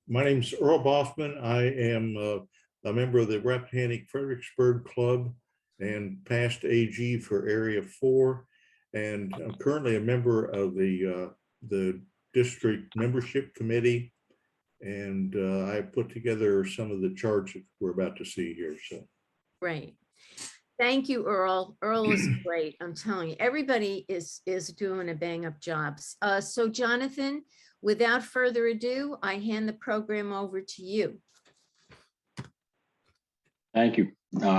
My name's Earl Boffman. I am a member of the Rappahannock Fredericksburg Club and past AG for Area 4. And I'm currently a member of the district membership committee. And I put together some of the charts that we're about to see here. So, Great. Thank you, Earl. Earl is great. I'm telling you, everybody is doing a bang up job. So Jonathan, without further ado, I hand the program over to you. Thank you,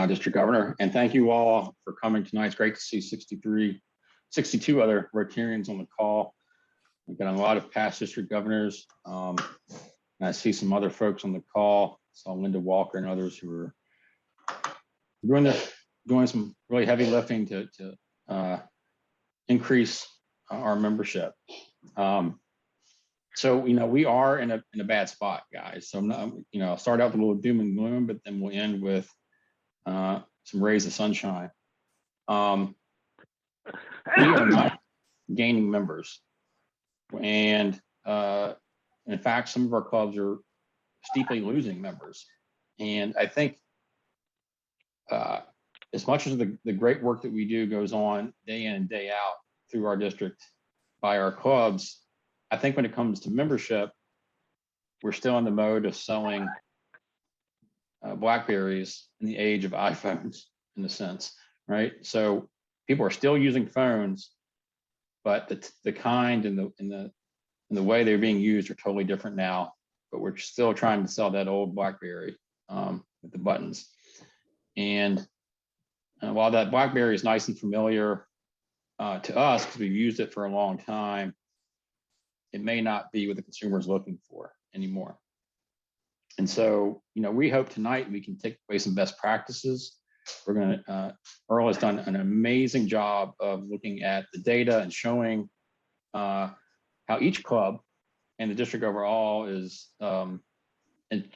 District Governor, and thank you all for coming tonight. It's great to see 62 other Rotarians on the call. We've got a lot of past district governors. And I see some other folks on the call. Saw Linda Walker and others who are doing some really heavy lifting to increase our membership. So, we are in a bad spot, guys. So, I'll start out with a little doom and gloom, but then we'll end with some rays of sunshine. We are not gaining members. And in fact, some of our clubs are steeply losing members. And I think as much as the great work that we do goes on day in and day out through our district by our clubs, I think when it comes to membership, we're still in the mode of selling BlackBerries in the age of iPhones, in a sense, right? So people are still using phones, but the kind and the way they're being used are totally different now. But we're still trying to sell that old BlackBerry with the buttons. And while that BlackBerry is nice and familiar to us because we've used it for a long time, it may not be what the consumer is looking for anymore. And so, we hope tonight we can take away some best practices. We're going to, Earl has done an amazing job of looking at the data and showing how each club and the district overall is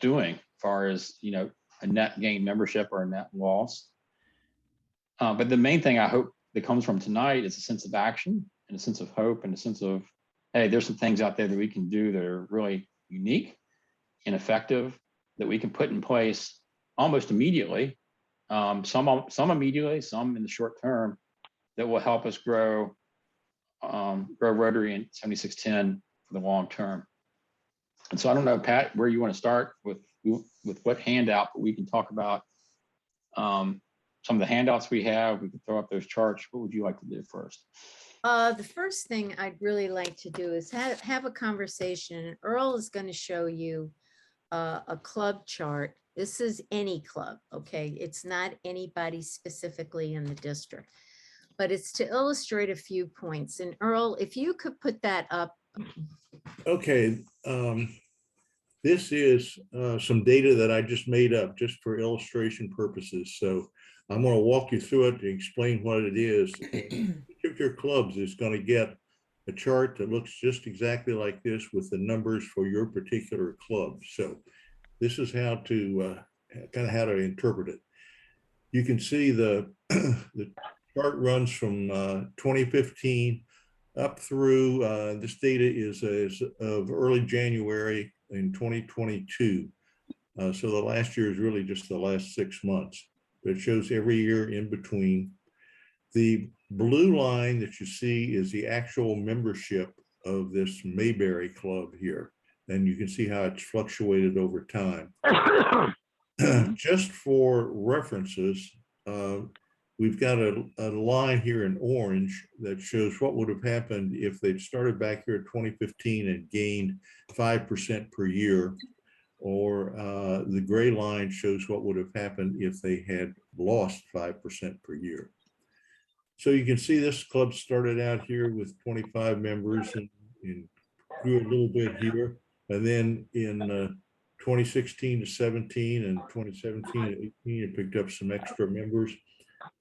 doing as far as, a net gain membership or a net loss. But the main thing I hope that comes from tonight is a sense of action and a sense of hope and a sense of, hey, there's some things out there that we can do that are really unique and effective that we can put in place almost immediately. Some immediately, some in the short term that will help us grow Rotary in 7610 for the long term. And so I don't know, Pat, where you want to start with what handout, but we can talk about some of the handouts we have. We can throw up those charts. What would you like to do first? The first thing I'd really like to do is have a conversation. And Earl is going to show you a club chart. This is any club, okay? It's not anybody specifically in the district, but it's to illustrate a few points. And Earl, if you could put that up. okay. This is some data that I just made up just for illustration purposes. So I'm going to walk you through it to explain what it is. Each of your clubs is going to get a chart that looks just exactly like this with the numbers for your particular club. So this is how to how to interpret it. You can see the chart runs from 2015 up through this data is of early January in 2022. So the last year is really just the last 6 months, but it shows every year in between. The blue line that you see is the actual membership of this Mayberry Club here. And you can see how it's fluctuated over time. Just for references, we've got a line here in orange that shows what would have happened if they'd started back here in 2015 and gained 5% per year, or the gray line shows what would have happened if they had lost 5% per year. So you can see this club started out here with 25 members and grew a little bit here. And then in 2016 to 17 and 2017 to 18, it picked up some extra members,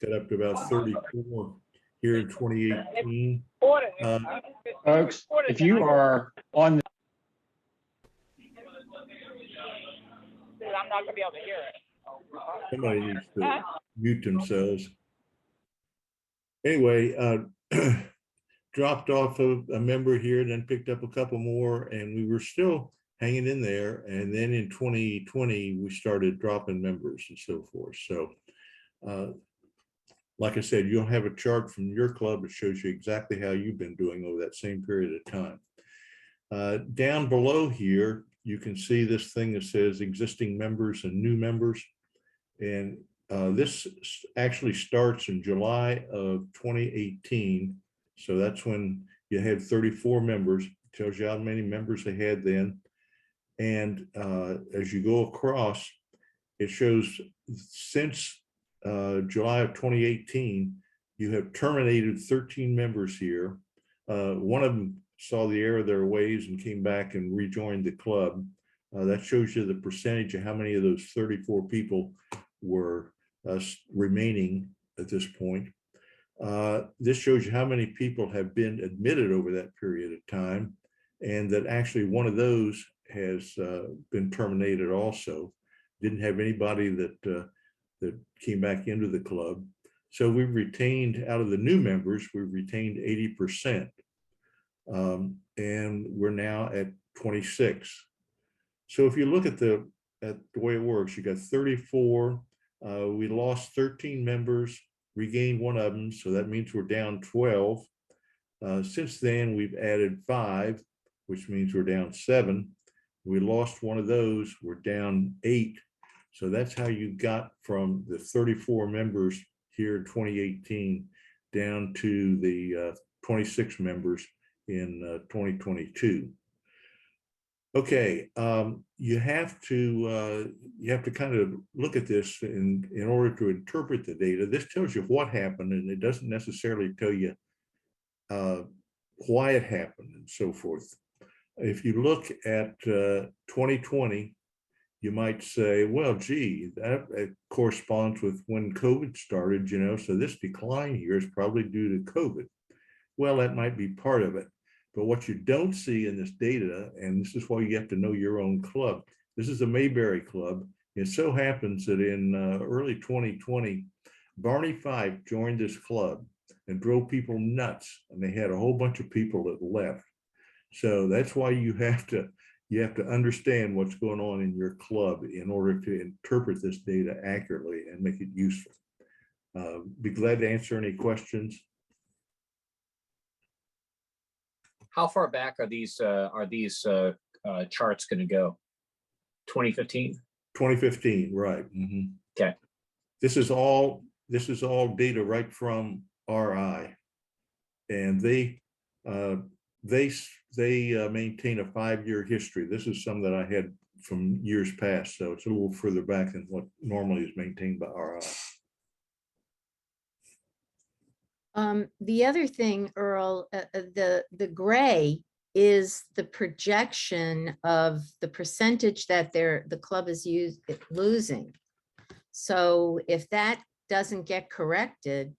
got up to about 34 here in 2018. Folks, if you are on I'm not gonna be able to hear it. Somebody needs to mute themselves. Anyway, dropped off of a member here, then picked up a couple more, and we were still hanging in there. And then in 2020, we started dropping members and so forth. So like I said, you'll have a chart from your club that shows you exactly how you've been doing over that same period of time. Down below here, you can see this thing that says existing members and new members. And this actually starts in July of 2018. So that's when you had 34 members. It tells you how many members they had then. And as you go across, it shows since July of 2018, you have terminated 13 members here. One of them saw the error of their ways and came back and rejoined the club. That shows you the percentage of how many of those 34 people were remaining at this point. This shows you how many people have been admitted over that period of time, and that actually one of those has been terminated also. Didn't have anybody that came back into the club. So we've retained, out of the new members, we've retained 80%. And we're now at 26. So if you look at the way it works, you got 34, we lost 13 members, regained one of them. So that means we're down 12. Since then, we've added 5, which means we're down 7. We lost one of those, we're down 8. So that's how you got from the 34 members here in 2018 down to the 26 members in 2022. Okay, you have to kind of look at this in order to interpret the data. This tells you what happened, and it doesn't necessarily tell you why it happened and so forth. If you look at 2020, you might say, well, gee, that corresponds with when COVID started, you know, so this decline here is probably due to COVID. Well, that might be part of it. But what you don't see in this data, and this is why you have to know your own club, this is a Mayberry club. It so happens that in early 2020, Barney Fife joined this club and drove people nuts, and they had a whole bunch of people that left. So that's why you have to understand what's going on in your club in order to interpret this data accurately and make it useful. Be glad to answer any questions. How far back are these charts going to go? 2015? 2015, right. Mm-hmm. Okay. This is all data right from RI, and they maintain a 5-year history. This is some that I had from years past, so it's a little further back than what normally is maintained by RI. The other thing, Earl, the gray is the projection of the percentage that the club is losing. So if that doesn't get corrected,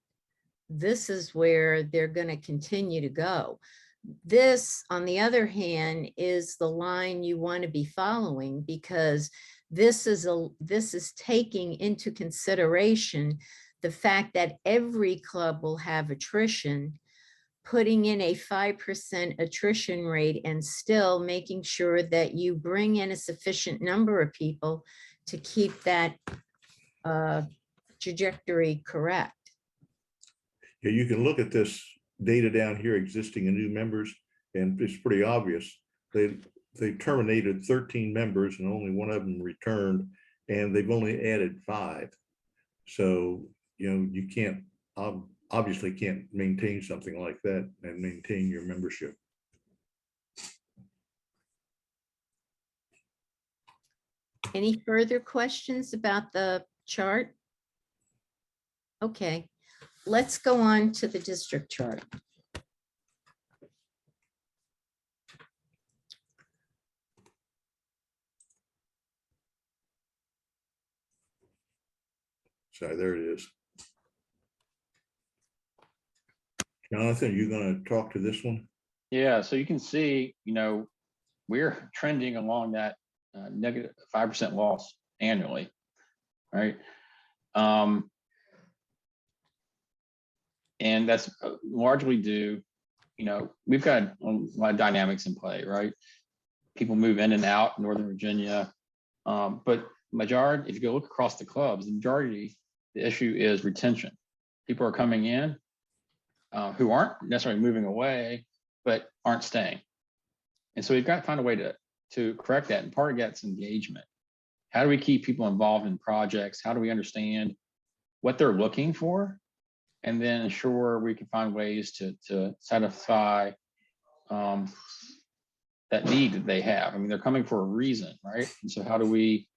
this is where they're going to continue to go. This, on the other hand, is the line you want to be following, because this is taking into consideration the fact that every club will have attrition, putting in a 5% attrition rate and still making sure that you bring in a sufficient number of people to keep that trajectory correct. Yeah, you can look at this data down here, existing and new members, and it's pretty obvious. They terminated 13 members and only one of them returned, and they've only added 5. So, you know, you can't, obviously can't maintain something like that and maintain your membership. Any further questions about the chart? Okay, let's go on to the district chart. Sorry, there it is. Jonathan, you going to talk to this one? Yeah, so you can see, you know, we're trending along that negative 5% loss annually, right? And that's largely due, you know, we've got a lot of dynamics in play, right? people move in and out in Northern Virginia. But majority, if you go look across the clubs, the majority, the issue is retention. People are coming in who aren't necessarily moving away, but aren't staying. And so we've got to find a way to correct that. And part of that's engagement. How do we keep people involved in projects? How do we understand what they're looking for? And then ensure we can find ways to satisfy that need that they have. I mean, they're coming for a reason, right? And so how do we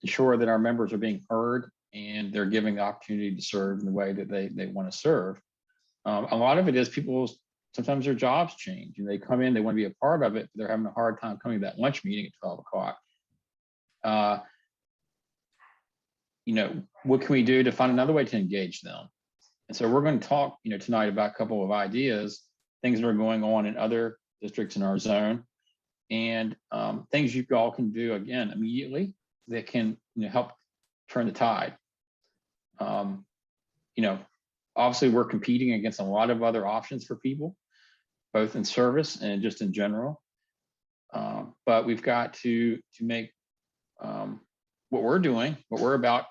ensure that our members are being heard and they're giving the opportunity to serve in the way that they want to serve? A lot of it is people, sometimes their jobs change and they come in, they want to be a part of it, but they're having a hard time coming to that lunch meeting at 12 o'clock. You know, what can we do to find another way to engage them? And so we're going to talk, you know, tonight about a couple of ideas, things that are going on in other districts in our zone, and things you all can do again immediately that can, you know, help turn the tide. You know, obviously we're competing against a lot of other options for people, both in service and just in general. But we've got to make what we're doing, what we're about,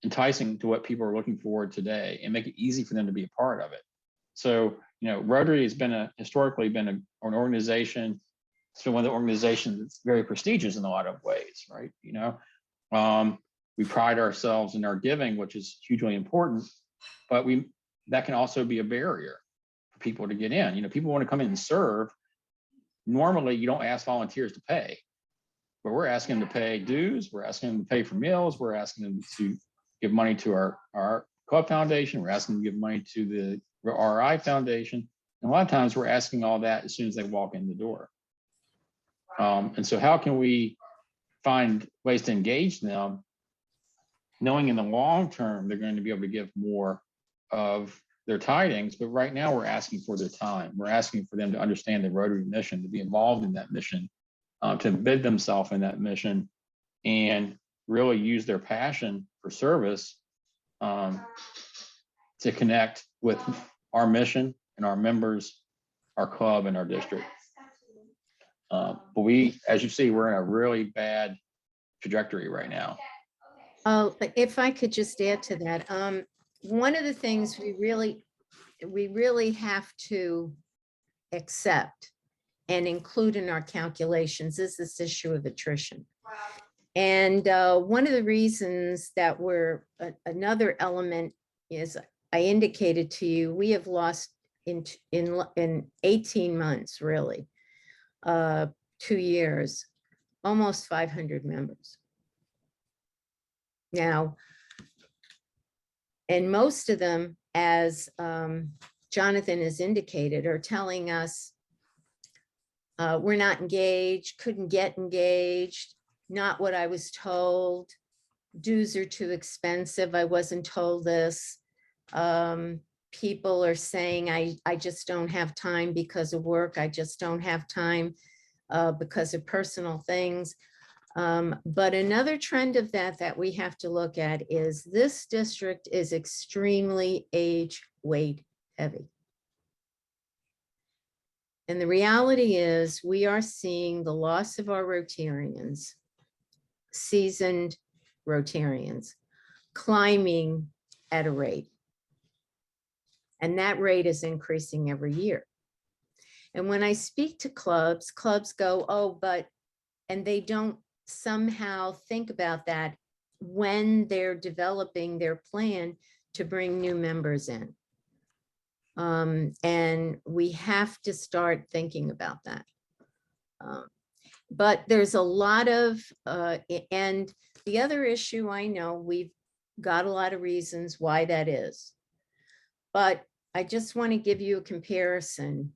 enticing to what people are looking for today and make it easy for them to be a part of it. So, you know, Rotary has been historically been an organization. It's been one of the organizations that's very prestigious in a lot of ways, right? You know, we pride ourselves in our giving, which is hugely important, but that can also be a barrier for people to get in. You know, people want to come in and serve. Normally, you don't ask volunteers to pay, but we're asking them to pay dues. We're asking them to pay for meals. We're asking them to give money to our club foundation. We're asking them to give money to the RI Foundation. And a lot of times we're asking all that as soon as they walk in the door. And so how can we find ways to engage them, knowing in the long term, they're going to be able to give more of their tidings, but right now we're asking for their time. We're asking for them to understand the Rotary mission, to be involved in that mission, to embed themselves in that mission, and really use their passion for service to connect with our mission and our members, our club, and our district. But as you see, we're in a really bad trajectory right now. If I could just add to that, one of the things we really have to accept and include in our calculations is this issue of attrition. And one of the reasons that another element is, I indicated to you, we have lost in 18 months, really, 2 years, almost 500 members. Now, and most of them, as Jonathan has indicated, are telling us we're not engaged, couldn't get engaged, not what I was told, dues are too expensive, I wasn't told this. People are saying, I just don't have time because of work, I just don't have time because of personal things. But another trend of that we have to look at is this district is extremely age weight heavy. And the reality is we are seeing the loss of our Rotarians, seasoned Rotarians, climbing at a rate. And that rate is increasing every year. And when I speak to clubs go, oh, but, and they don't somehow think about that when they're developing their plan to bring new members in. And we have to start thinking about that. But there's a lot of, and the other issue, I know we've got a lot of reasons why that is, but I just want to give you a comparison.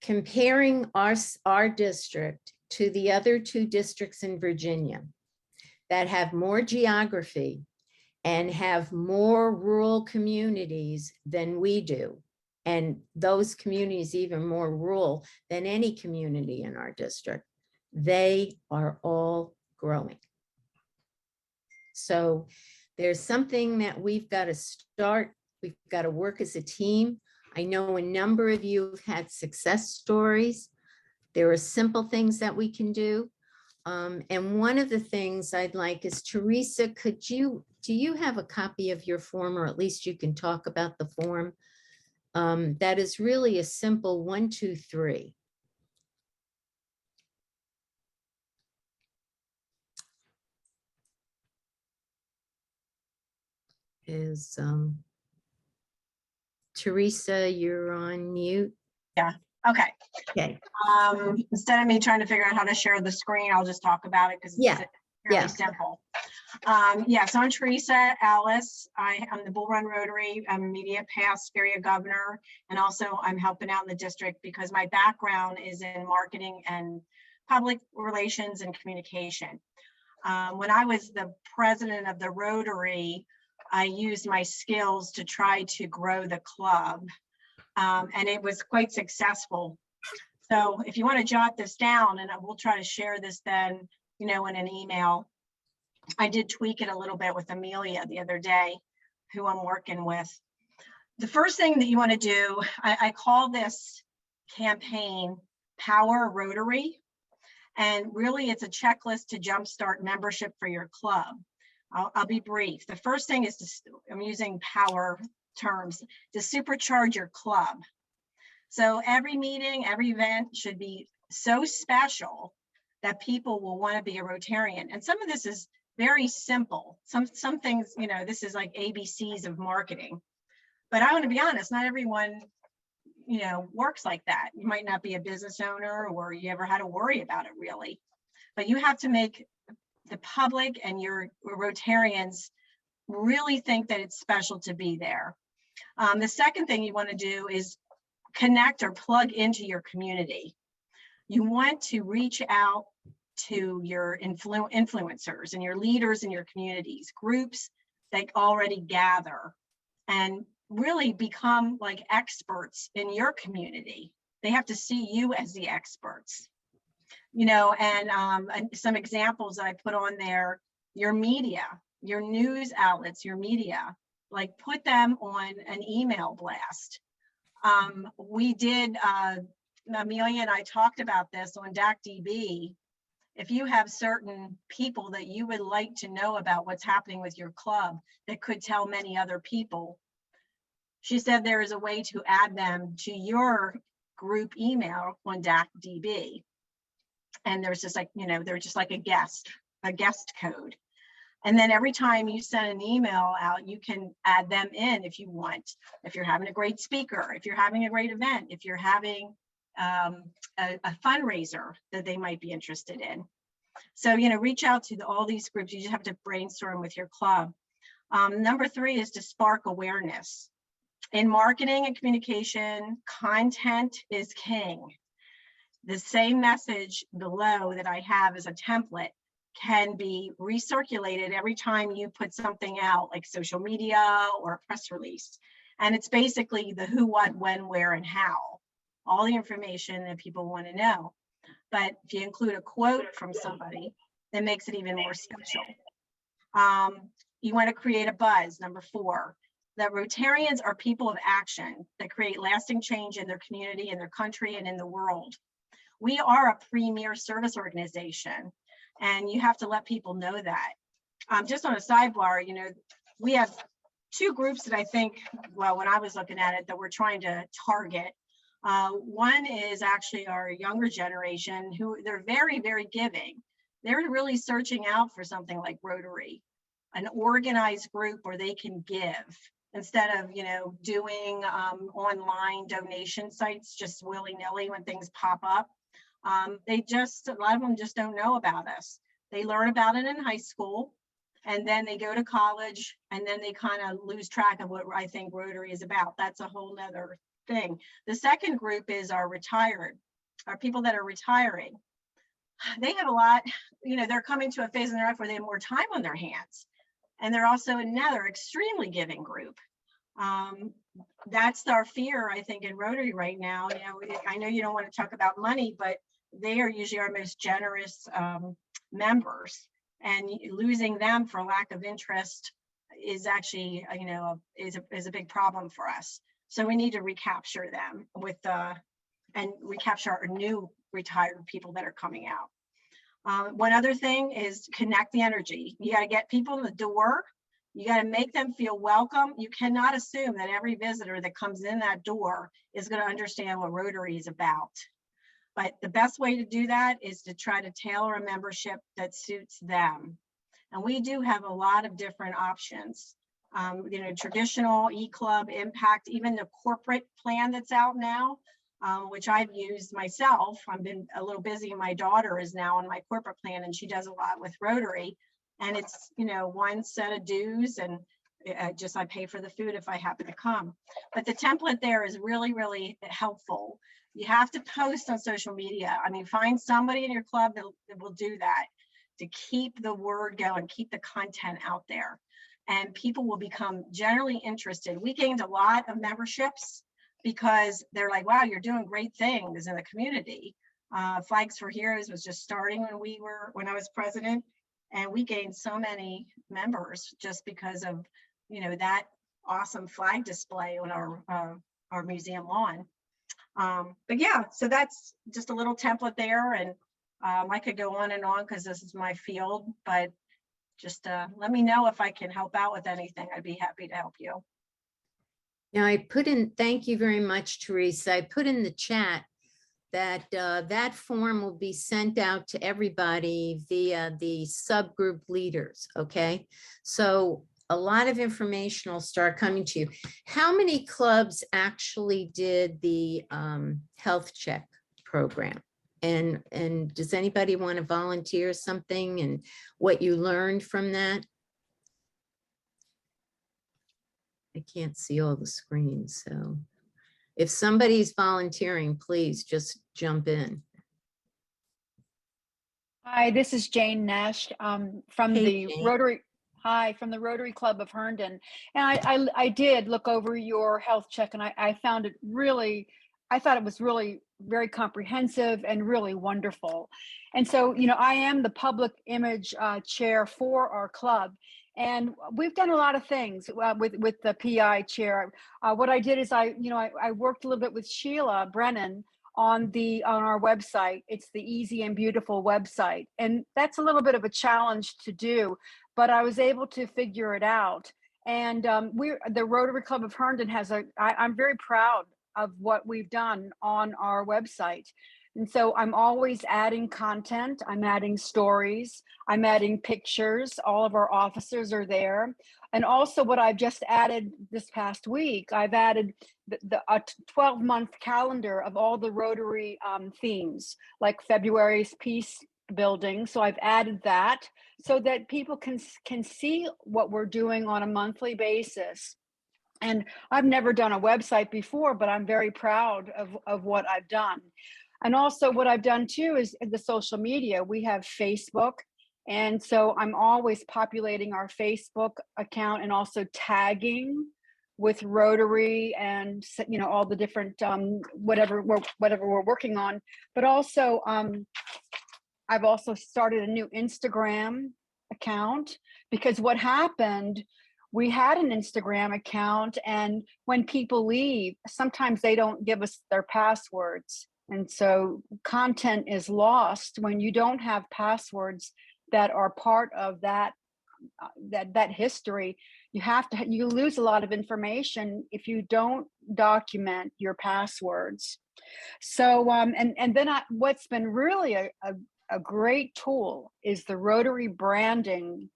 Comparing our district to the other 2 districts in Virginia that have more geography and have more rural communities than we do, and those communities even more rural than any community in our district, they are all growing. So there's something that we've got to start. We've got to work as a team. I know a number of you have had success stories. There are simple things that we can do. And one of the things I'd like is, Teresa, do you have a copy of your form, or at least you can talk about the form? That is really a simple 1, 2, 3. Is Teresa, you're on mute. Okay. Okay. Instead of me trying to figure out how to share the screen, I'll just talk about it because it's Yeah, fairly yeah. simple. So I'm Teresa Alice. I'm the Bull Run Rotary. I'm immediate past area governor, and also I'm helping out in the district because my background is in marketing and public relations and communication. When I was the president of the Rotary, I used my skills to try to grow the club. And it was quite successful. So if you want to jot this down, and we'll try to share this then, in an email. I did tweak it a little bit with Amelia the other day, who I'm working with. The first thing that you want to do, I call this campaign Power Rotary. And really it's a checklist to jumpstart membership for your club. I'll be brief. The first thing is I'm using power terms to supercharge your club. So every meeting, every event should be so special that people will want to be a Rotarian. And some of this is very simple. Some things, this is like ABCs of marketing. But I want to be honest, not everyone, works like that. You might not be a business owner, or you ever had to worry about it really. But you have to make the public and your Rotarians really think that it's special to be there. The second thing you want to do is connect or plug into your community. You want to reach out to your influencers and your leaders in your communities, groups that already gather, and really become like experts in your community. They have to see you as the experts. And some examples that I put on there, your media, your news outlets, your media, like put them on an email blast. We did, Amelia and I talked about this on DACDB. If you have certain people that you would like to know about what's happening with your club that could tell many other people, she said there is a way to add them to your group email on DACDB. And there's just like, they're just like a guest code. And then every time you send an email out, you can add them in if you want. If you're having a great speaker, if you're having a great event, if you're having a fundraiser that they might be interested in. So, reach out to all these groups. You just have to brainstorm with your club. Number 3 is to spark awareness. In marketing and communication, content is king. The same message below that I have as a template can be recirculated every time you put something out, like social media or a press release. And it's basically the who, what, when, where, and how. All the information that people want to know. But if you include a quote from somebody, that makes it even more special. You want to create a buzz, number 4. That Rotarians are people of action that create lasting change in their community, in their country, and in the world. We are a premier service organization, and you have to let people know that. Just on a sidebar, we have 2 groups that I think, well, when I was looking at it, that we're trying to target. One is actually our younger generation, who they're very, very giving. They're really searching out for something like Rotary, an organized group where they can give instead of, doing online donation sites just willy-nilly when things pop up. A lot of them just don't know about us. They learn about it in high school, and then they go to college, and then they kind of lose track of what I think Rotary is about. That's a whole nother thing. The second group is our people that are retiring. They have a lot, they're coming to a phase in their life where they have more time on their hands. And they're also another extremely giving group. That's our fear, I think, in Rotary right now. I know you don't want to talk about money, but they are usually our most generous members, and losing them for lack of interest is actually, is a big problem for us. So we need to recapture them and recapture our new retired people that are coming out. One other thing is connect the energy. You got to get people in the door. You got to make them feel welcome. You cannot assume that every visitor that comes in that door is going to understand what Rotary is about. But the best way to do that is to try to tailor a membership that suits them. And we do have a lot of different options. Traditional, e-club, impact, even the corporate plan that's out now, which I've used myself. I've been a little busy. My daughter is now on my corporate plan and she does a lot with Rotary. And it's, one set of dues and I pay for the food if I happen to come. But the template there is really, really helpful. You have to post on social media. I mean, find somebody in your club that will do that to keep the word going, keep the content out there. And people will become generally interested. We gained a lot of memberships because they're like, wow, you're doing great things in the community. Flags for Heroes was just starting when I was president. And we gained so many members just because of, that awesome flag display on our museum lawn. But yeah, so that's just a little template there. And I could go on and on because this is my field, but just let me know if I can help out with anything. I'd be happy to help you. Now thank you very much, Teresa. I put in the chat that that form will be sent out to everybody via the subgroup leaders, okay? So a lot of information will start coming to you. How many clubs actually did the health check program? And does anybody want to volunteer something and what you learned from that? I can't see all the screens, so if somebody's volunteering, please just jump in. Hi, this is Jane Nash from Hey, the Jane. Rotary. Hi, from the Rotary Club of Herndon. And I did look over your health check and I found it really, I thought it was really very comprehensive and really wonderful. And so, I am the public image chair for our club. And we've done a lot of things with the PI chair. What I did is I worked a little bit with Sheila Brennan on our website. It's the Easy and Beautiful website. And that's a little bit of a challenge to do, but I was able to figure it out. And the Rotary Club of Herndon I'm very proud of what we've done on our website. And so I'm always adding content, I'm adding stories, I'm adding pictures, all of our officers are there. And also what I've just added this past week, I've added a 12-month calendar of all the Rotary themes, like February's peace building. So I've added that so that people can see what we're doing on a monthly basis. And I've never done a website before, but I'm very proud of what I've done. And also what I've done too is the social media. We have Facebook. And so I'm always populating our Facebook account and also tagging with Rotary and, all the different, whatever we're working on. But also, I've also started a new Instagram account because what happened, we had an Instagram account and when people leave, sometimes they don't give us their passwords. And so content is lost when you don't have passwords that are part of that history. You lose a lot of information if you don't document your passwords. So and then what's been really a great tool is the Rotary Branding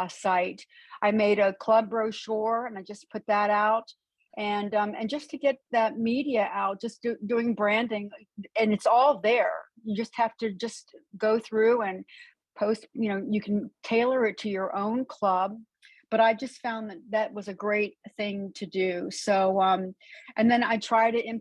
site. I made a club brochure and I just put that out. And just to get that media out, just doing branding, and it's all there. You just have to just go through and post, you can tailor it to your own club. But I just found that was a great thing to do. So, and then I try to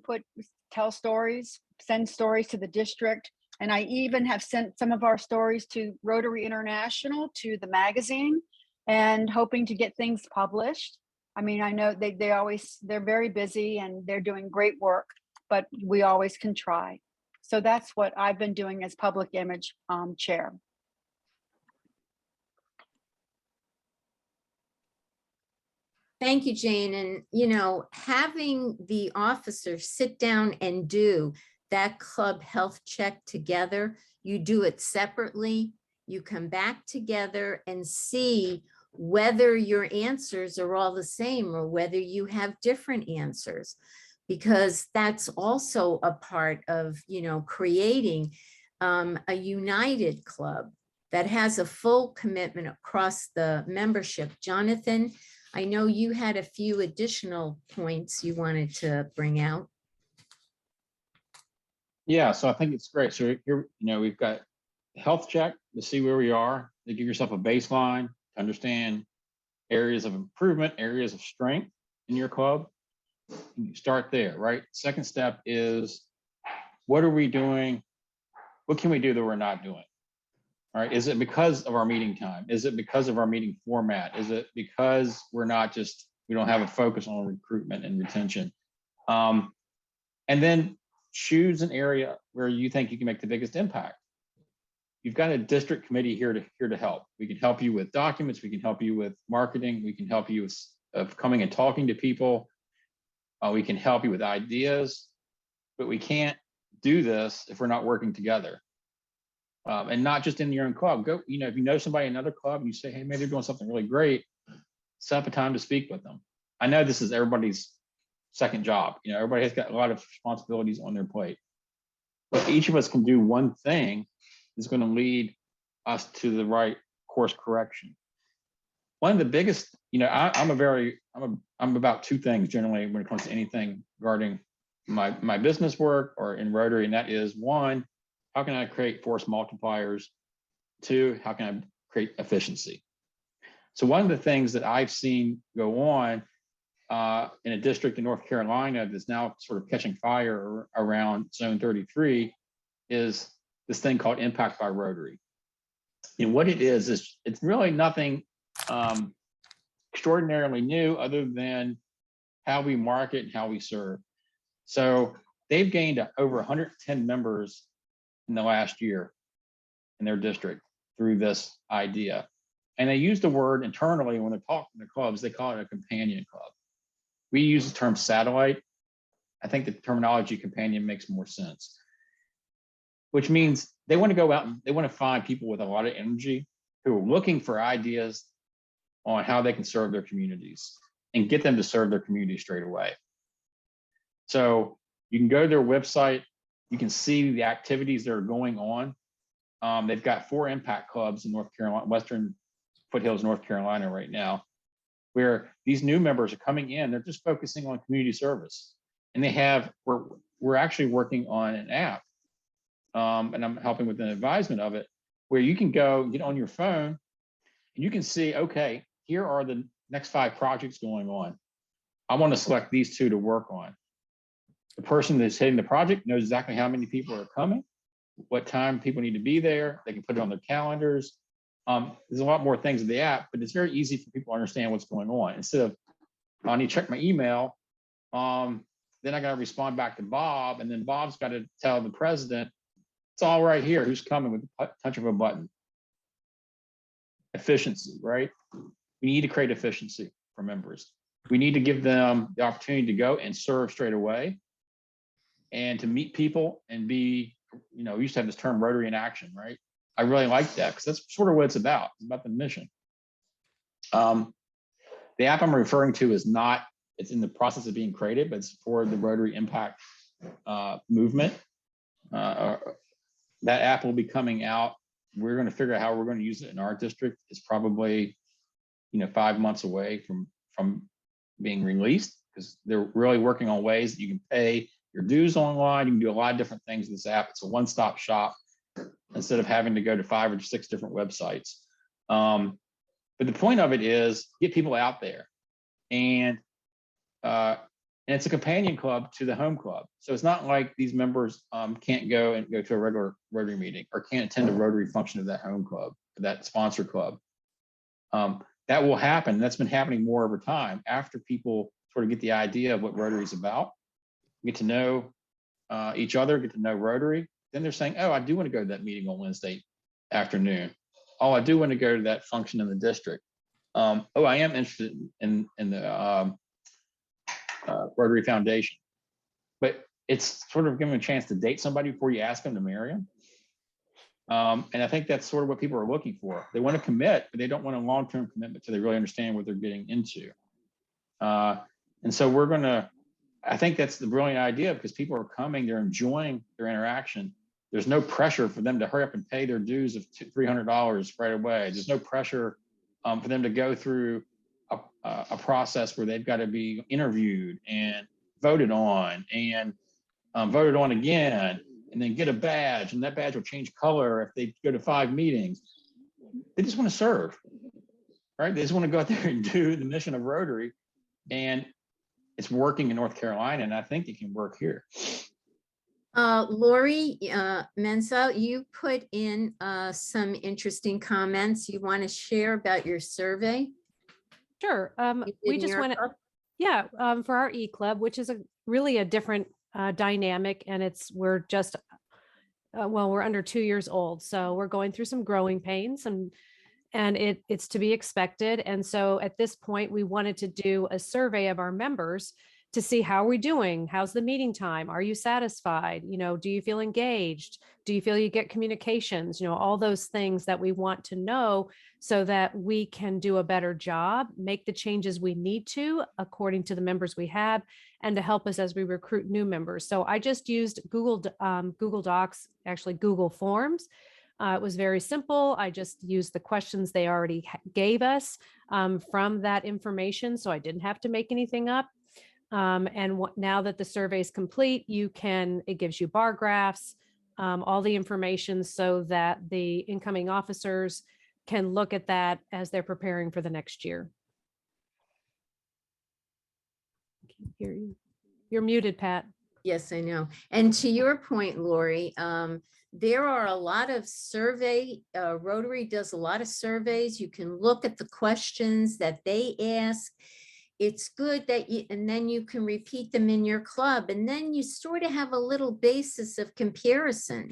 tell stories, send stories to the district. And I even have sent some of our stories to Rotary International, to the magazine, and hoping to get things published. I mean, I know they're very busy and they're doing great work, but we always can try. So that's what I've been doing as public image chair. Thank you, Jane. And, having the officers sit down and do that club health check together. You do it separately. You come back together and see whether your answers are all the same or whether you have different answers, because that's also a part of, creating a united club that has a full commitment across the membership. Jonathan, I know you had a few additional points you wanted to bring out. Yeah, so I think it's great. So here, we've got health check to see where we are, to give yourself a baseline, to understand areas of improvement, areas of strength in your club. You start there, right? Second step is, what are we doing? What can we do that we're not doing? All right, is it because of our meeting time? Is it because of our meeting format? Is it because we don't have a focus on recruitment and retention? And then choose an area where you think you can make the biggest impact. You've got a district committee here to help. We can help you with documents. We can help you with marketing. We can help you with coming and talking to people. We can help you with ideas, but we can't do this if we're not working together. And not just in your own club. Go, if you know somebody in another club and you say, hey, maybe they're doing something really great, set up a time to speak with them. I know this is everybody's second job. Everybody has got a lot of responsibilities on their plate, but each of us can do one thing that's going to lead us to the right course correction. One of the biggest, I'm about two things generally when it comes to anything regarding my business work or in Rotary, and that is, one, how can I create force multipliers? Two, how can I create efficiency? So one of the things that I've seen go on in a district in North Carolina that's now sort of catching fire around Zone 33 is this thing called Impact by Rotary. And what it is it's really nothing extraordinarily new other than how we market and how we serve. So they've gained over 110 members in the last year in their district through this idea. And they use the word internally when they're talking to clubs, they call it a companion club. We use the term satellite. I think the terminology companion makes more sense, which means they want to go out and they want to find people with a lot of energy who are looking for ideas on how they can serve their communities and get them to serve their community straight away. So you can go to their website, you can see the activities that are going on. They've got 4 impact clubs in North Carolina, Western Foothills, North Carolina right now, where these new members are coming in. They're just focusing on community service. And we're actually working on an app, and I'm helping with an advisement of it, where you can go get on your phone and you can see, okay, here are the next 5 projects going on. I want to select these 2 to work on. The person that's heading the project knows exactly how many people are coming, what time people need to be there. They can put it on their calendars. There's a lot more things in the app, but it's very easy for people to understand what's going on. Instead of, I need to check my email, then I got to respond back to Bob, and then Bob's got to tell the president, it's all right here, who's coming with the touch of a button. Efficiency, right? We need to create efficiency for members. We need to give them the opportunity to go and serve straight away and to meet people and be, we used to have this term Rotary in action, right? I really like that because that's sort of what it's about. It's about the mission. The app I'm referring to is not, it's in the process of being created, but it's for the Rotary Impact movement. That app will be coming out. We're going to figure out how we're going to use it in our district. It's probably, 5 months away from being released, because they're really working on ways that you can pay your dues online. You can do a lot of different things with this app. It's a one-stop shop instead of having to go to 5 or 6 different websites. But the point of it is get people out there, and it's a companion club to the home club. So it's not like these members can't go to a regular Rotary meeting or can't attend a Rotary function of that home club, that sponsor club. That will happen. That's been happening more over time after people sort of get the idea of what Rotary is about, get to know each other, get to know Rotary. Then they're saying, oh, I do want to go to that meeting on Wednesday afternoon. Oh, I do want to go to that function in the district. Oh, I am interested in the Rotary Foundation. But it's sort of giving them a chance to date somebody before you ask them to marry them. And I think that's sort of what people are looking for. They want to commit, but they don't want a long-term commitment till they really understand what they're getting into. And so I think that's the brilliant idea, because people are coming, they're enjoying their interaction. There's no pressure for them to hurry up and pay their dues of $300 right away. There's no pressure for them to go through a process where they've got to be interviewed and voted on and voted on again, and then get a badge, and that badge will change color if they go to 5 meetings. They just want to serve, right? They just want to go out there and do the mission of Rotary, and it's working in North Carolina, and I think it can work here. Lori Menzel, you put in some interesting comments you want to share about your survey. Sure. You did We in just your want to, club? yeah, for our e-club, which is really a different dynamic, and we're just, we're under 2 years old. So we're going through some growing pains, and it's to be expected. And so at this point, we wanted to do a survey of our members to see how are we doing? How's the meeting time? Are you satisfied? Do you feel engaged? Do you feel you get communications? All those things that we want to know so that we can do a better job, make the changes we need to according to the members we have, and to help us as we recruit new members. So I just used Google Docs, actually Google Forms. It was very simple. I just used the questions they already gave us from that information, so I didn't have to make anything up. Now that the survey is complete, it gives you bar graphs, all the information so that the incoming officers can look at that as they're preparing for the next year. I can't hear you. You're muted, Pat. Yes, I know. And to your point, Lori, there are a lot of Rotary does a lot of surveys. You can look at the questions that they ask. It's good that and then you can repeat them in your club, and then you sort of have a little basis of comparison.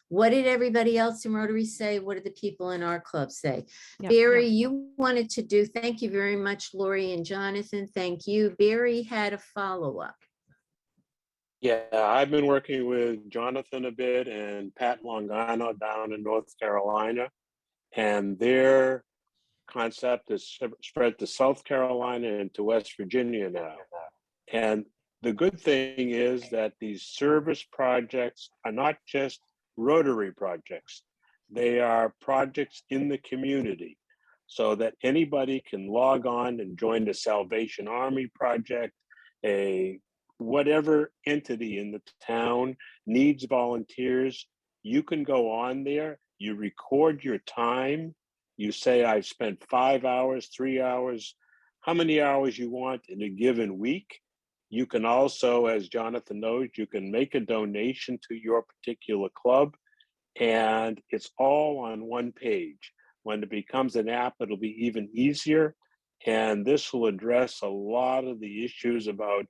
What did everybody else in Rotary say? What did the people in our club say? Yep, Barry, yep. you wanted to do, thank you very much, Lori and Jonathan. Thank you. Barry had a follow-up. Yeah, I've been working with Jonathan a bit and Pat Longano down in North Carolina, and their concept is spread to South Carolina and to West Virginia now. And the good thing is that these service projects are not just Rotary projects. They are projects in the community, so that anybody can log on and join the Salvation Army project, whatever entity in the town needs volunteers. You can go on there, you record your time, you say, I've spent 5 hours, 3 hours, how many hours you want in a given week. You can also, as Jonathan knows, you can make a donation to your particular club, and it's all on one page. When it becomes an app, it'll be even easier. And this will address a lot of the issues about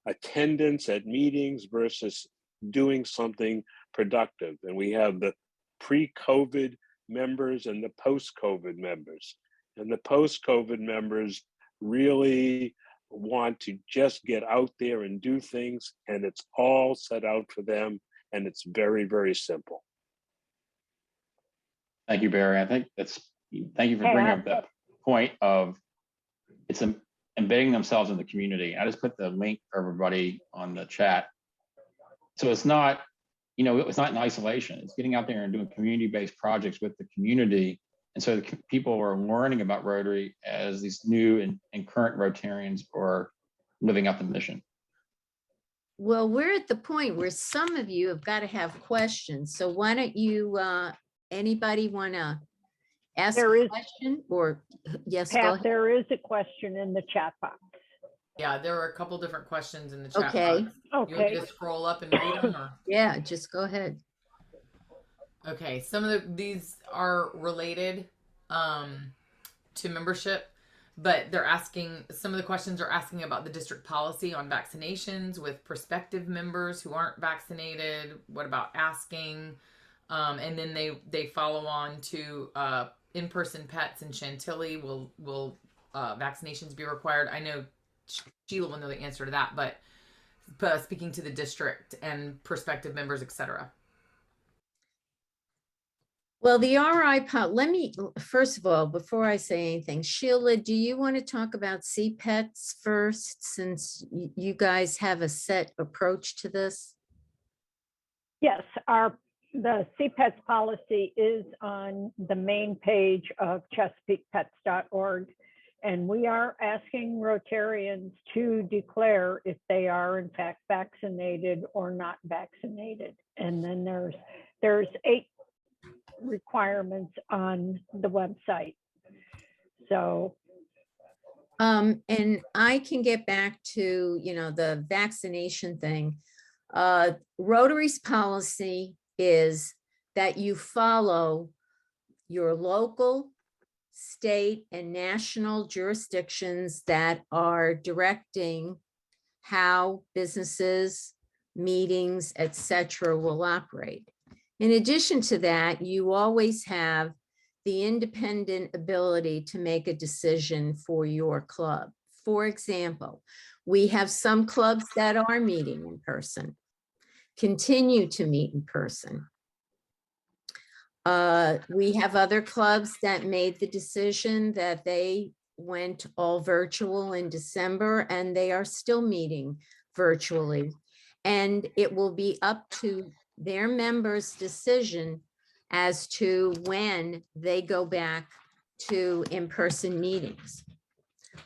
attendance at meetings versus doing something productive. And we have the pre-COVID members and the post-COVID members. And the post-COVID members really want to just get out there and do things, and it's all set out for them, and it's very, very simple. Thank you, Barry. Thank you for bringing up that point of it's embedding themselves in the community. I just put the link for everybody on the chat. So it's not, it's not in isolation. It's getting out there and doing community-based projects with the community. And so the people are learning about Rotary as these new and current Rotarians are living out the mission. Well, we're at the point where some of you have got to have questions. So why don't you, anybody want to ask a question? Or yes, go Pat, ahead. there is a question in the chat box. Yeah, there are a couple different questions in the chat Okay. box. You want me to scroll up and read them? Or? Yeah, just go ahead. Okay, some of these are related to membership, but they're asking, some of the questions are asking about the district policy on vaccinations with prospective members who aren't vaccinated. What about asking? And then they follow on to in-person pets in Chantilly. Will vaccinations be required? I know Sheila will know the answer to that, but speaking to the district and prospective members, etc. Well, the RI let me, first of all, before I say anything, Sheila, do you want to talk about CPETs first, since you guys have a set approach to this? Yes, the CPETS policy is on the main page of ChesapeakePets.org. And we are asking Rotarians to declare if they are in fact vaccinated or not vaccinated. And then there's 8 requirements on the website. So and I can get back to, the vaccination thing. Rotary's policy is that you follow your local, state, and national jurisdictions that are directing how businesses, meetings, etc. will operate. In addition to that, you always have the independent ability to make a decision for your club. For example, we have some clubs that are meeting in person, continue to meet in person. We have other clubs that made the decision that they went all virtual in December, and they are still meeting virtually. And it will be up to their members' decision as to when they go back to in-person meetings.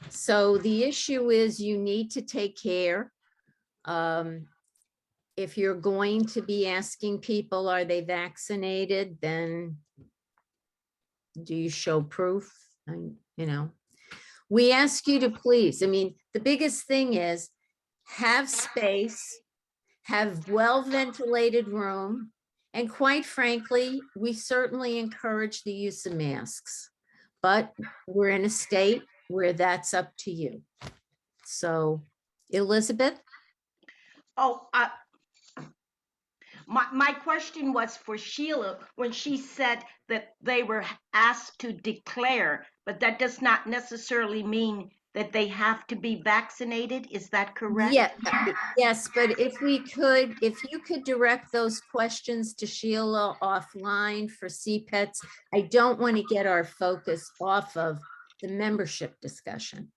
So the issue is you need to take care. If you're going to be asking people, are they vaccinated, then do you show proof? We ask you to please, the biggest thing is have space, have well-ventilated room, and quite frankly, we certainly encourage the use of masks, but we're in a state where that's up to you. So, Elizabeth? Oh, my question was for Sheila when she said that they were asked to declare, but that does not necessarily mean that they have to be vaccinated. Is that correct? Yeah, yes, but if you could direct those questions to Sheila offline for CPETs, I don't want to get our focus off of the membership discussion.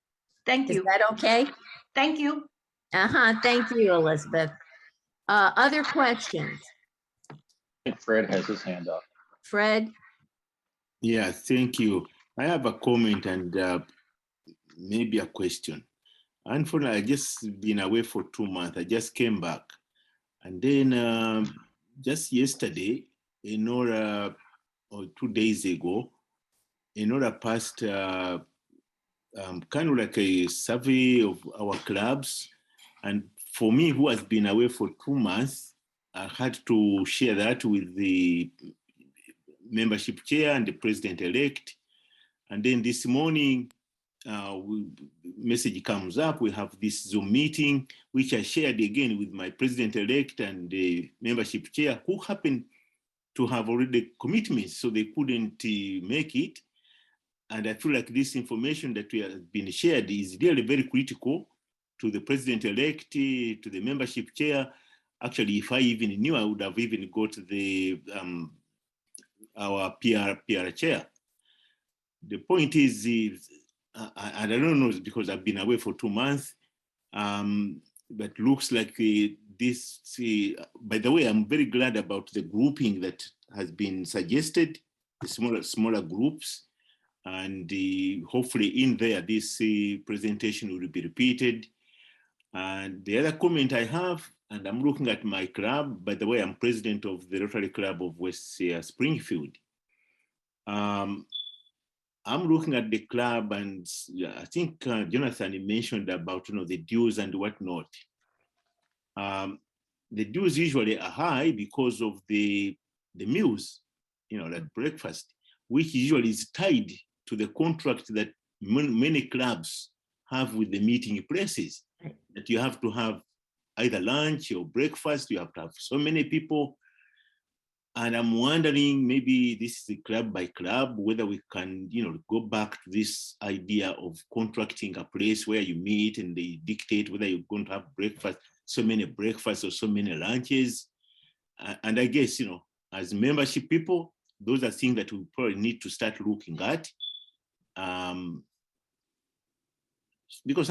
Thank you. Is that okay? Thank you. Thank you, Elizabeth. Other questions? I think Fred has his hand up. Fred? Yeah, thank you. I have a comment and maybe a question. Unfortunately, I just been away for 2 months. I just came back. And then just yesterday, or 2 days ago, Enora passed kind of like a survey of our clubs. And for me, who has been away for 2 months, I had to share that with the membership chair and the president-elect. And then this morning, message comes up, we have this Zoom meeting, which I shared again with my president-elect and the membership chair, who happened to have already commitments, so they couldn't make it. And I feel like this information that we have been shared is really very critical to the president-elect, to the membership chair. Actually, if I even knew, I would have even got the our PR chair. The point is, I don't know, because I've been away for 2 months, but looks like this, by the way, I'm very glad about the grouping that has been suggested, the smaller groups, and hopefully in there, this presentation will be repeated. And the other comment I have, and I'm looking at my club, by the way, I'm president of the Rotary Club of West Springfield. I'm looking at the club, and I think Jonathan mentioned about the dues and whatnot. The dues usually are high because of the meals, like breakfast, which usually is tied to the contract that many clubs have with the meeting places. That you have to have either lunch or breakfast. You have to have so many people. And I'm wondering, maybe this is a club by club, whether we can, go back to this idea of contracting a place where you meet and they dictate whether you're going to have breakfast. so many breakfasts or so many lunches. And I guess, as membership people, those are things that we probably need to start looking at. Because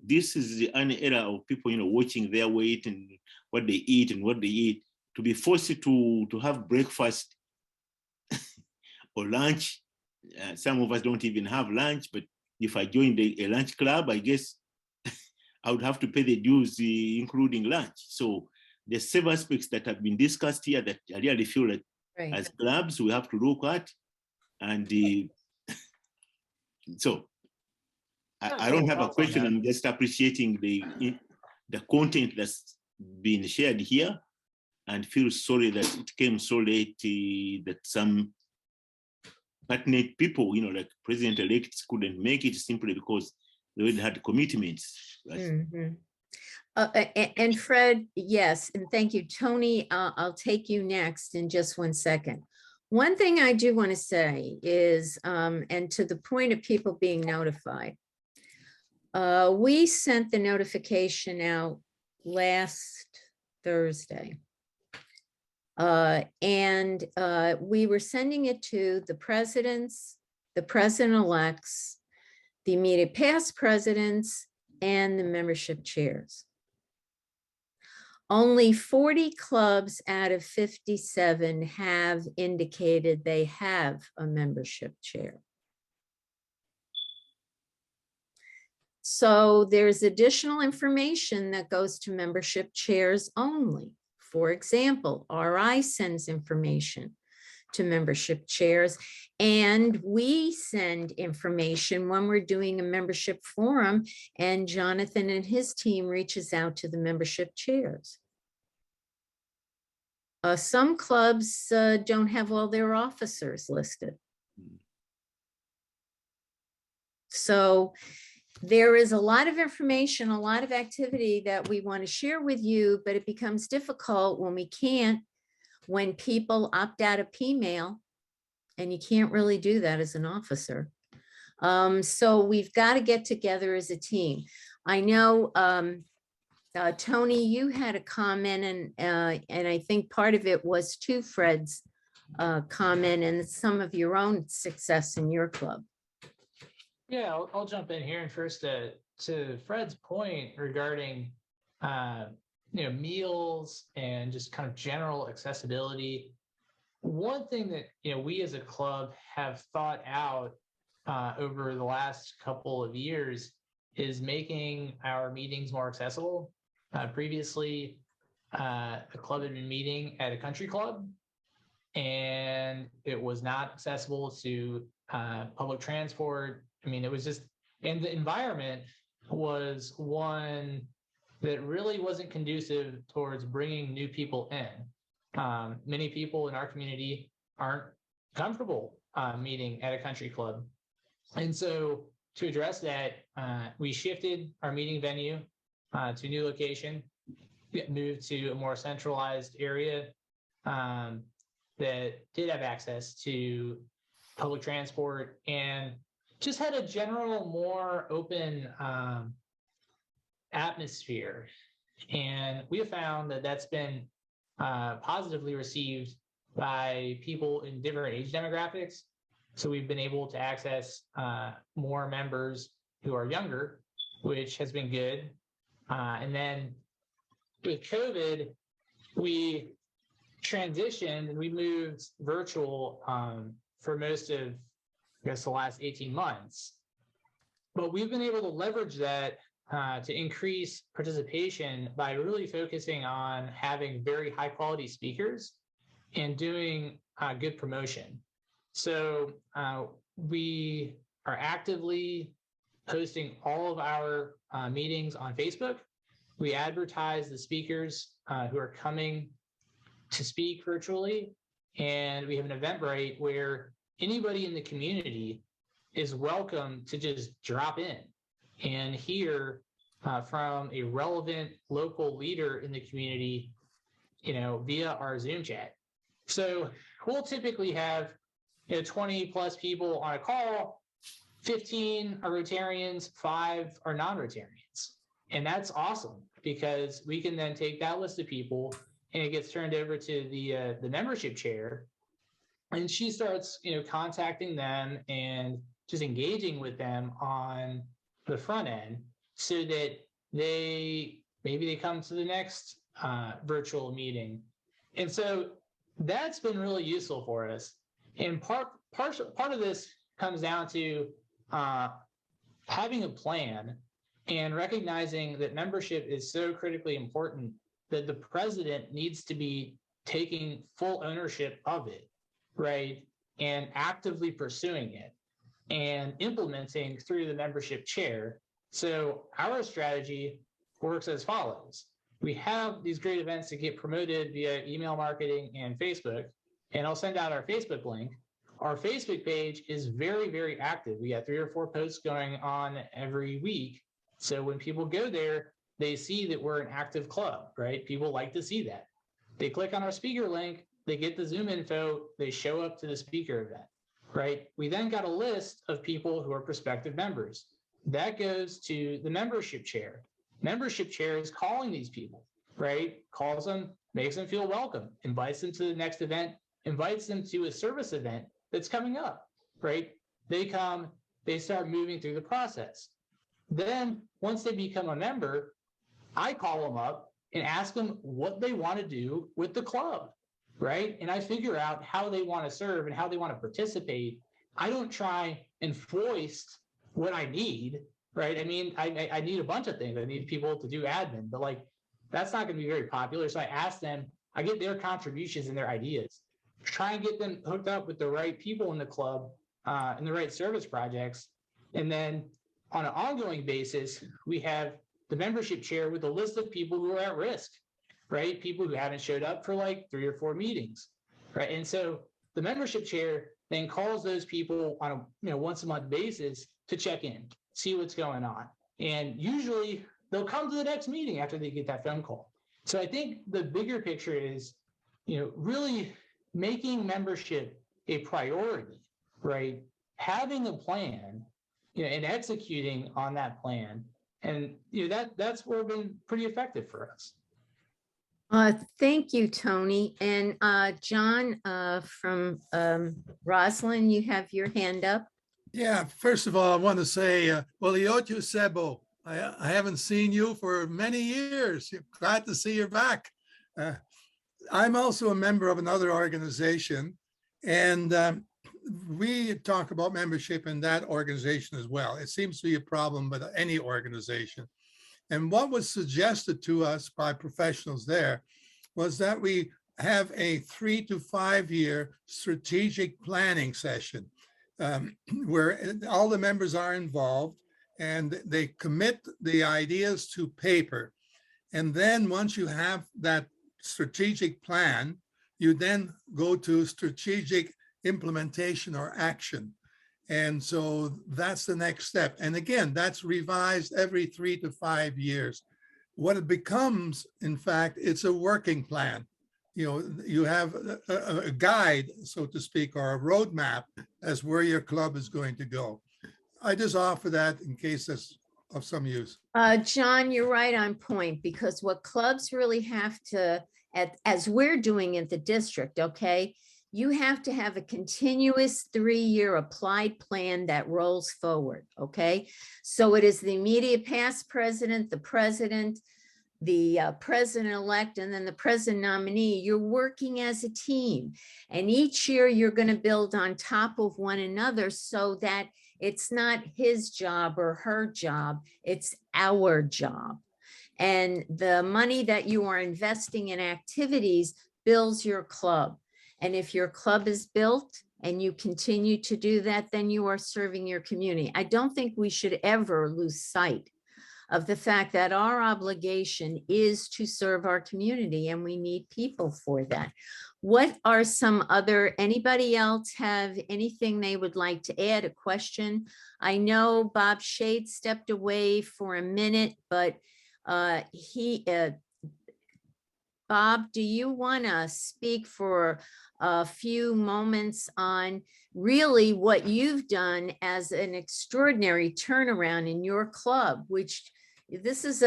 this is an era of people, watching their weight and what they eat and what they eat. To be forced to have breakfast or lunch. Some of us don't even have lunch, but if I joined a lunch club, I guess I would have to pay the dues, including lunch. So there's several aspects that have been discussed here that I really feel like as clubs, we have to look at. And so I don't have a question. I'm just appreciating the content that's been shared here, and feel sorry that it came so late, that some pertinent people, like president-elects couldn't make it simply because they already had commitments. Mhm. And Fred, yes, and thank you. Tony, I'll take you next in just 1 second. One thing I do want to say is, and to the point of people being notified, we sent the notification out last Thursday. And we were sending it to the presidents, the president-elects, the immediate past presidents, and the membership chairs. Only 40 clubs out of 57 have indicated they have a membership chair. So there's additional information that goes to membership chairs only. For example, RI sends information to membership chairs, and we send information when we're doing a membership forum, and Jonathan and his team reaches out to the membership chairs. Some clubs don't have all their officers listed. So there is a lot of information, a lot of activity that we want to share with you, but it becomes difficult when we can't, when people opt out of P-mail, and you can't really do that as an officer. So we've got to get together as a team. I know, Tony, you had a comment, and I think part of it was to Fred's comment and some of your own success in your club. Yeah, I'll jump in here. And first, to Fred's point regarding, meals and just kind of general accessibility. One thing that, we as a club have thought out over the last couple of years is making our meetings more accessible. Previously, the club had been meeting at a country club, and it was not accessible to public transport. I mean, it was just, and the environment was one that really wasn't conducive towards bringing new people in. Many people in our community aren't comfortable meeting at a country club. And so to address that, we shifted our meeting venue to a new location, moved to a more centralized area that did have access to public transport, and just had a general more open atmosphere. And we have found that that's been positively received by people in different age demographics. So we've been able to access more members who are younger, which has been good. And then with COVID, we transitioned and we moved virtual for most of, I guess, the last 18 months. But we've been able to leverage that to increase participation by really focusing on having very high quality speakers and doing good promotion. So we are actively posting all of our meetings on Facebook. We advertise the speakers who are coming to speak virtually. And we have an Eventbrite where anybody in the community is welcome to just drop in and hear from a relevant local leader in the community, via our Zoom chat. So we'll typically have 20 plus people on a call, 15 are Rotarians, 5 are non-Rotarians. And that's awesome. because we can then take that list of people and it gets turned over to the membership chair, and she starts, contacting them and just engaging with them on the front end, so that maybe they come to the next virtual meeting. And so that's been really useful for us. And part of this comes down to having a plan and recognizing that membership is so critically important that the president needs to be taking full ownership of it, right? And actively pursuing it and implementing through the membership chair. So our strategy works as follows. We have these great events that get promoted via email marketing and Facebook, and I'll send out our Facebook link. Our Facebook page is very, very active. We got 3 or 4 posts going on every week. So when people go there, they see that we're an active club, right? People like to see that. They click on our speaker link, they get the Zoom info, they show up to the speaker event, right? We then got a list of people who are prospective members. That goes to the membership chair. Membership chair is calling these people, right? Calls them, makes them feel welcome, invites them to the next event, invites them to a service event that's coming up, right? They come, they start moving through the process. Then once they become a member, I call them up and ask them what they want to do with the club, right? And I figure out how they want to serve and how they want to participate. I don't try and foist what I need, right? I mean, I need a bunch of things. I need people to do admin, but like, that's not going to be very popular. So I ask them, I get their contributions and their ideas, try and get them hooked up with the right people in the club and the right service projects. And then on an ongoing basis, we have the membership chair with a list of people who are at risk, right? People who haven't showed up for like 3 or 4 meetings, right? And so the membership chair then calls those people on a once a month basis to check in, see what's going on. And usually they'll come to the next meeting after they get that phone call. So I think the bigger picture is, really making membership a priority, right? Having a plan, and executing on that plan. And that's where it's been pretty effective for us. Thank you, Tony. And John from Roslyn, you have your hand up. Yeah, first of all, I want to say, Oliotu Sebo, I haven't seen you for many years. Glad to see you're back. I'm also a member of another organization, and we talk about membership in that organization as well. It seems to be a problem with any organization. And what was suggested to us by professionals there was that we have a 3 to 5 year strategic planning session where all the members are involved and they commit the ideas to paper. And then once you have that strategic plan, you then go to strategic implementation or action. And so that's the next step. And again, that's revised every 3 to 5 years. What it becomes, in fact, it's a working plan. You have a guide, so to speak, or a roadmap as where your club is going to go. I just offer that in case that's of some use. John, you're right on point, because what clubs really have to, as we're doing at the district, okay, you have to have a continuous 3-year applied plan that rolls forward, okay? So it is the immediate past president, the president-elect, and then the president nominee. You're working as a team. And each year you're going to build on top of one another so that it's not his job or her job, it's our job. And the money that you are investing in activities builds your club. And if your club is built and you continue to do that, then you are serving your community. I don't think we should ever lose sight of the fact that our obligation is to serve our community, and we need people for that. What are some other, anybody else have anything they would like to add, a question? I know Bob Shade stepped away for a minute, but Bob, do you want to speak for a few moments on really what you've done as an extraordinary turnaround in your club, which this is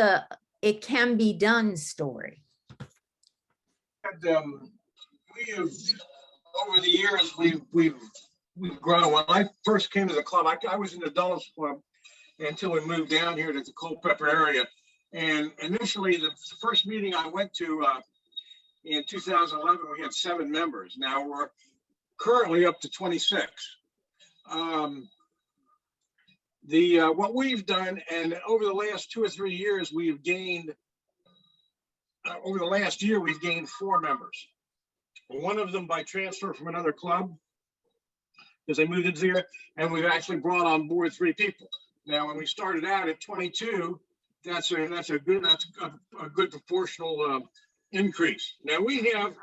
it can be done story. And, we have, over the years, we've grown. When I first came to the club, I was in the Dulles Club until we moved down here to the Culpeper area. And initially, the first meeting I went to in 2011, we had 7 members. Now we're currently up to 26. What we've done, and over the last 2 or 3 years, we've gained, over the last year, we've gained 4 members. One of them by transfer from another club, because they moved into here, and we've actually brought on board 3 people. Now, when we started out at 22, that's a good proportional increase. Now we have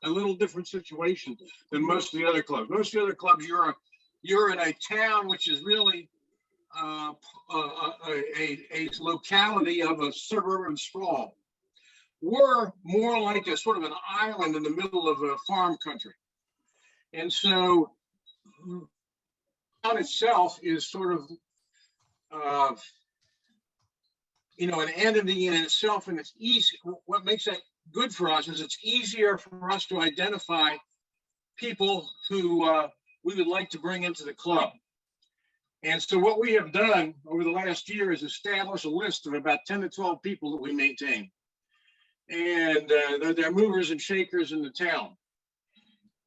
a little different situation than most of the other clubs. Most of the other clubs, you're in a town which is really a locality of a suburban sprawl. We're more like a sort of an island in the middle of a farm country. And so the town itself is sort of, an entity in itself, and it's easy. What makes that good for us is it's easier for us to identify people who we would like to bring into the club. And so what we have done over the last year is establish a list of about 10 to 12 people that we maintain. And they're movers and shakers in the town.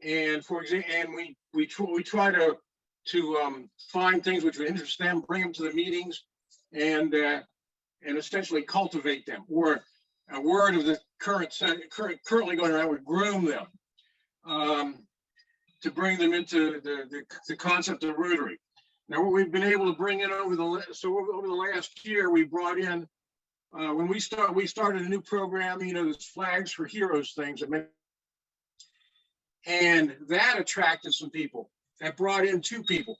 And for example, and we try to find things which would interest them, bring them to the meetings, and essentially cultivate them. Or a word of the currently going around would groom them to bring them into the concept of Rotary. Now, what we've been able to bring in over the last year, we brought in when we started a new program, this Flags for Heroes things, and that attracted some people. That brought in 2 people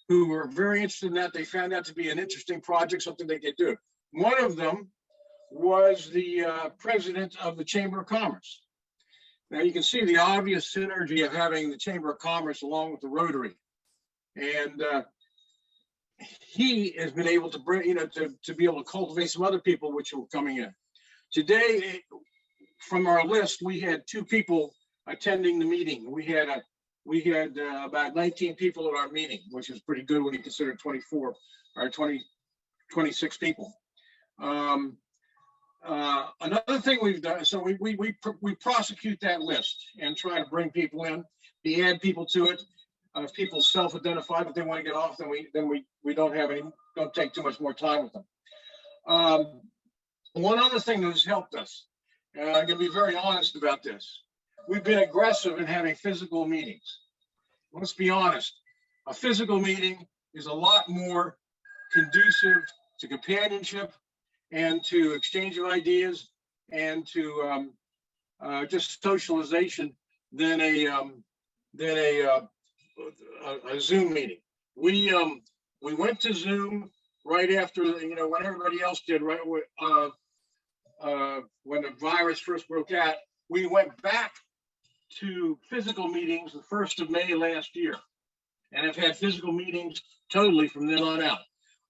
who were very interested in that. They found that to be an interesting project, something they could do. One of them was the president of the Chamber of Commerce. Now you can see the obvious synergy of having the Chamber of Commerce along with the Rotary. And he has been able to bring, to be able to cultivate some other people which were coming in. Today, from our list, we had 2 people attending the meeting. We had about 19 people at our meeting, which is pretty good when you consider 26 people. Another thing we've done, so we prosecute that list and try to bring people in. We add people to it. If people self-identify that they want to get off, then we don't take too much more time with them. One other thing that has helped us, and I'm going to be very honest about this, we've been aggressive in having physical meetings. Let's be honest, a physical meeting is a lot more conducive to companionship and to exchange of ideas and to just socialization than a Zoom meeting. We went to Zoom right after, when everybody else did, right when the virus first broke out. We went back to physical meetings the 1st of May last year, and have had physical meetings totally from then on out.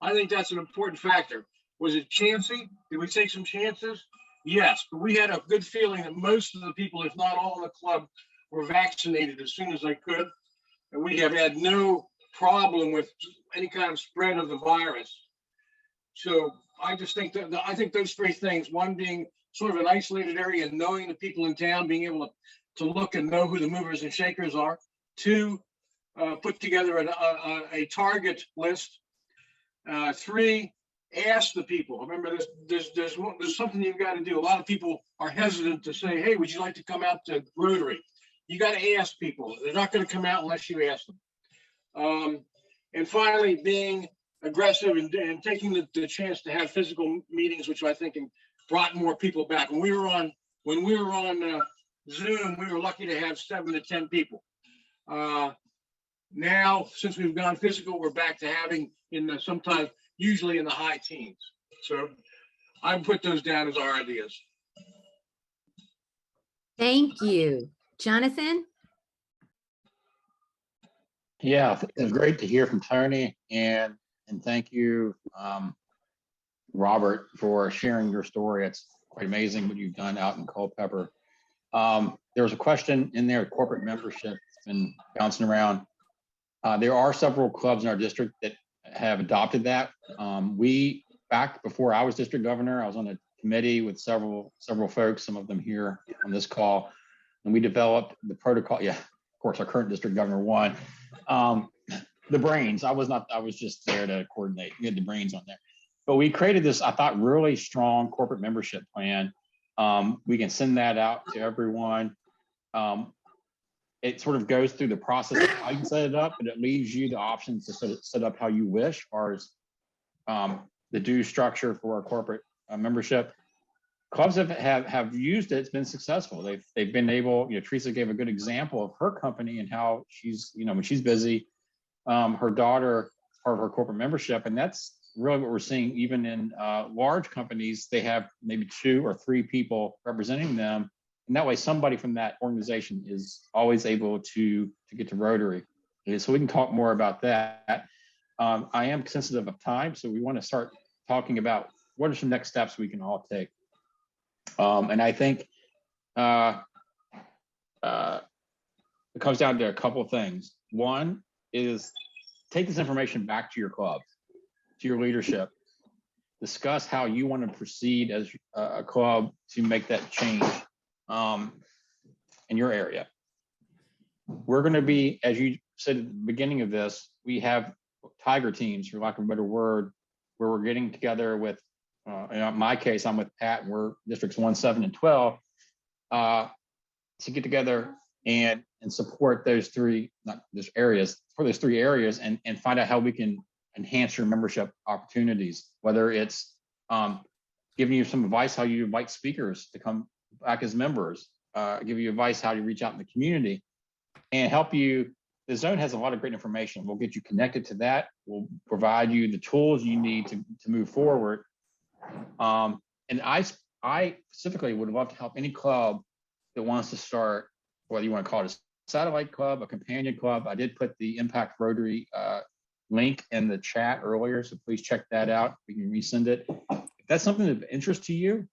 I think that's an important factor. Was it chancy? Did we take some chances? Yes, but we had a good feeling that most of the people, if not all in the club, were vaccinated as soon as they could. And we have had no problem with any kind of spread of the virus. So I just think I think those 3 things, one being sort of an isolated area and knowing the people in town, being able to look and know who the movers and shakers are. 2, put together a target list. 3, ask the people. Remember, there's something you've got to do. A lot of people are hesitant to say, hey, would you like to come out to Rotary? You got to ask people. They're not going to come out unless you ask them. And finally, being aggressive and taking the chance to have physical meetings, which I think brought more people back. When we were on Zoom, we were lucky to have 7 to 10 people. Now, since we've gone physical, we're back to having sometimes, usually in the high teens. So I put those down as our ideas. Thank you. Jonathan? Yeah, it was great to hear from Tony, and thank you, Robert, for sharing your story. It's quite amazing what you've done out in Culpeper. There was a question in there, corporate membership, it's been bouncing around. There are several clubs in our district that have adopted that. Back before I was district governor, I was on a committee with several folks, some of them here on this call, and we developed the protocol. Yeah, of course, our current district governor won. The brains, I was just there to coordinate. We had the brains on there. But we created this, I thought, really strong corporate membership plan. We can send that out to everyone. It sort of goes through the process of how you set it up, but it leaves you the options to sort of set up how you wish, as far as the due structure for a corporate membership. Clubs have used it. It's been successful. They've been able. Teresa gave a good example of her company and how she's, when she's busy, her daughter is part of her corporate membership, and that's really what we're seeing. Even in large companies, they have maybe 2 or 3 people representing them, and that way somebody from that organization is always able to get to Rotary. Okay, so we can talk more about that. I am sensitive of time, so we want to start talking about what are some next steps we can all take. And I think it comes down to a couple of things. One is take this information back to your club, to your leadership. Discuss how you want to proceed as a club to make that change in your area. We're going to be, as you said at the beginning of this, we have tiger teams, for lack of a better word, where we're getting together with, in my case, I'm with Pat, and we're districts 1, 7, and 12, to get together and support those 3, not just areas, for those 3 areas, and find out how we can enhance your membership opportunities, whether it's giving you some advice how you invite speakers to come back as members, give you advice how to reach out in the community, and help you. The zone has a lot of great information. We'll get you connected to that. We'll provide you the tools you need to move forward. And I specifically would love to help any club that wants to start, whether you want to call it a satellite club, a companion club. I did put the Impact Rotary link in the chat earlier, so please check that out. We can resend it. If that's something of interest to you,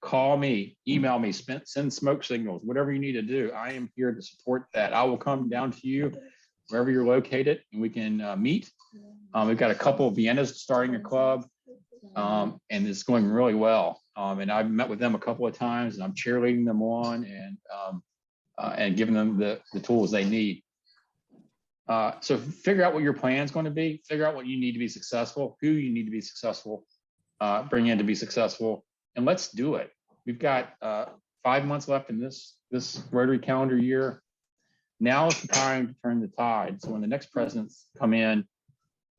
call me, email me, send smoke signals, whatever you need to do. I am here to support that. I will come down to you wherever you're located, and we can meet. We've got a couple of Viennas starting a club, and it's going really well. And I've met with them a couple of times, and I'm cheerleading them on and giving them the tools they need. So figure out what your plan is going to be. Figure out what you need to be successful, who you need to be successful, bring in to be successful, and let's do it. We've got 5 months left in this Rotary calendar year. Now is the time to turn the tide. So when the next presidents come in,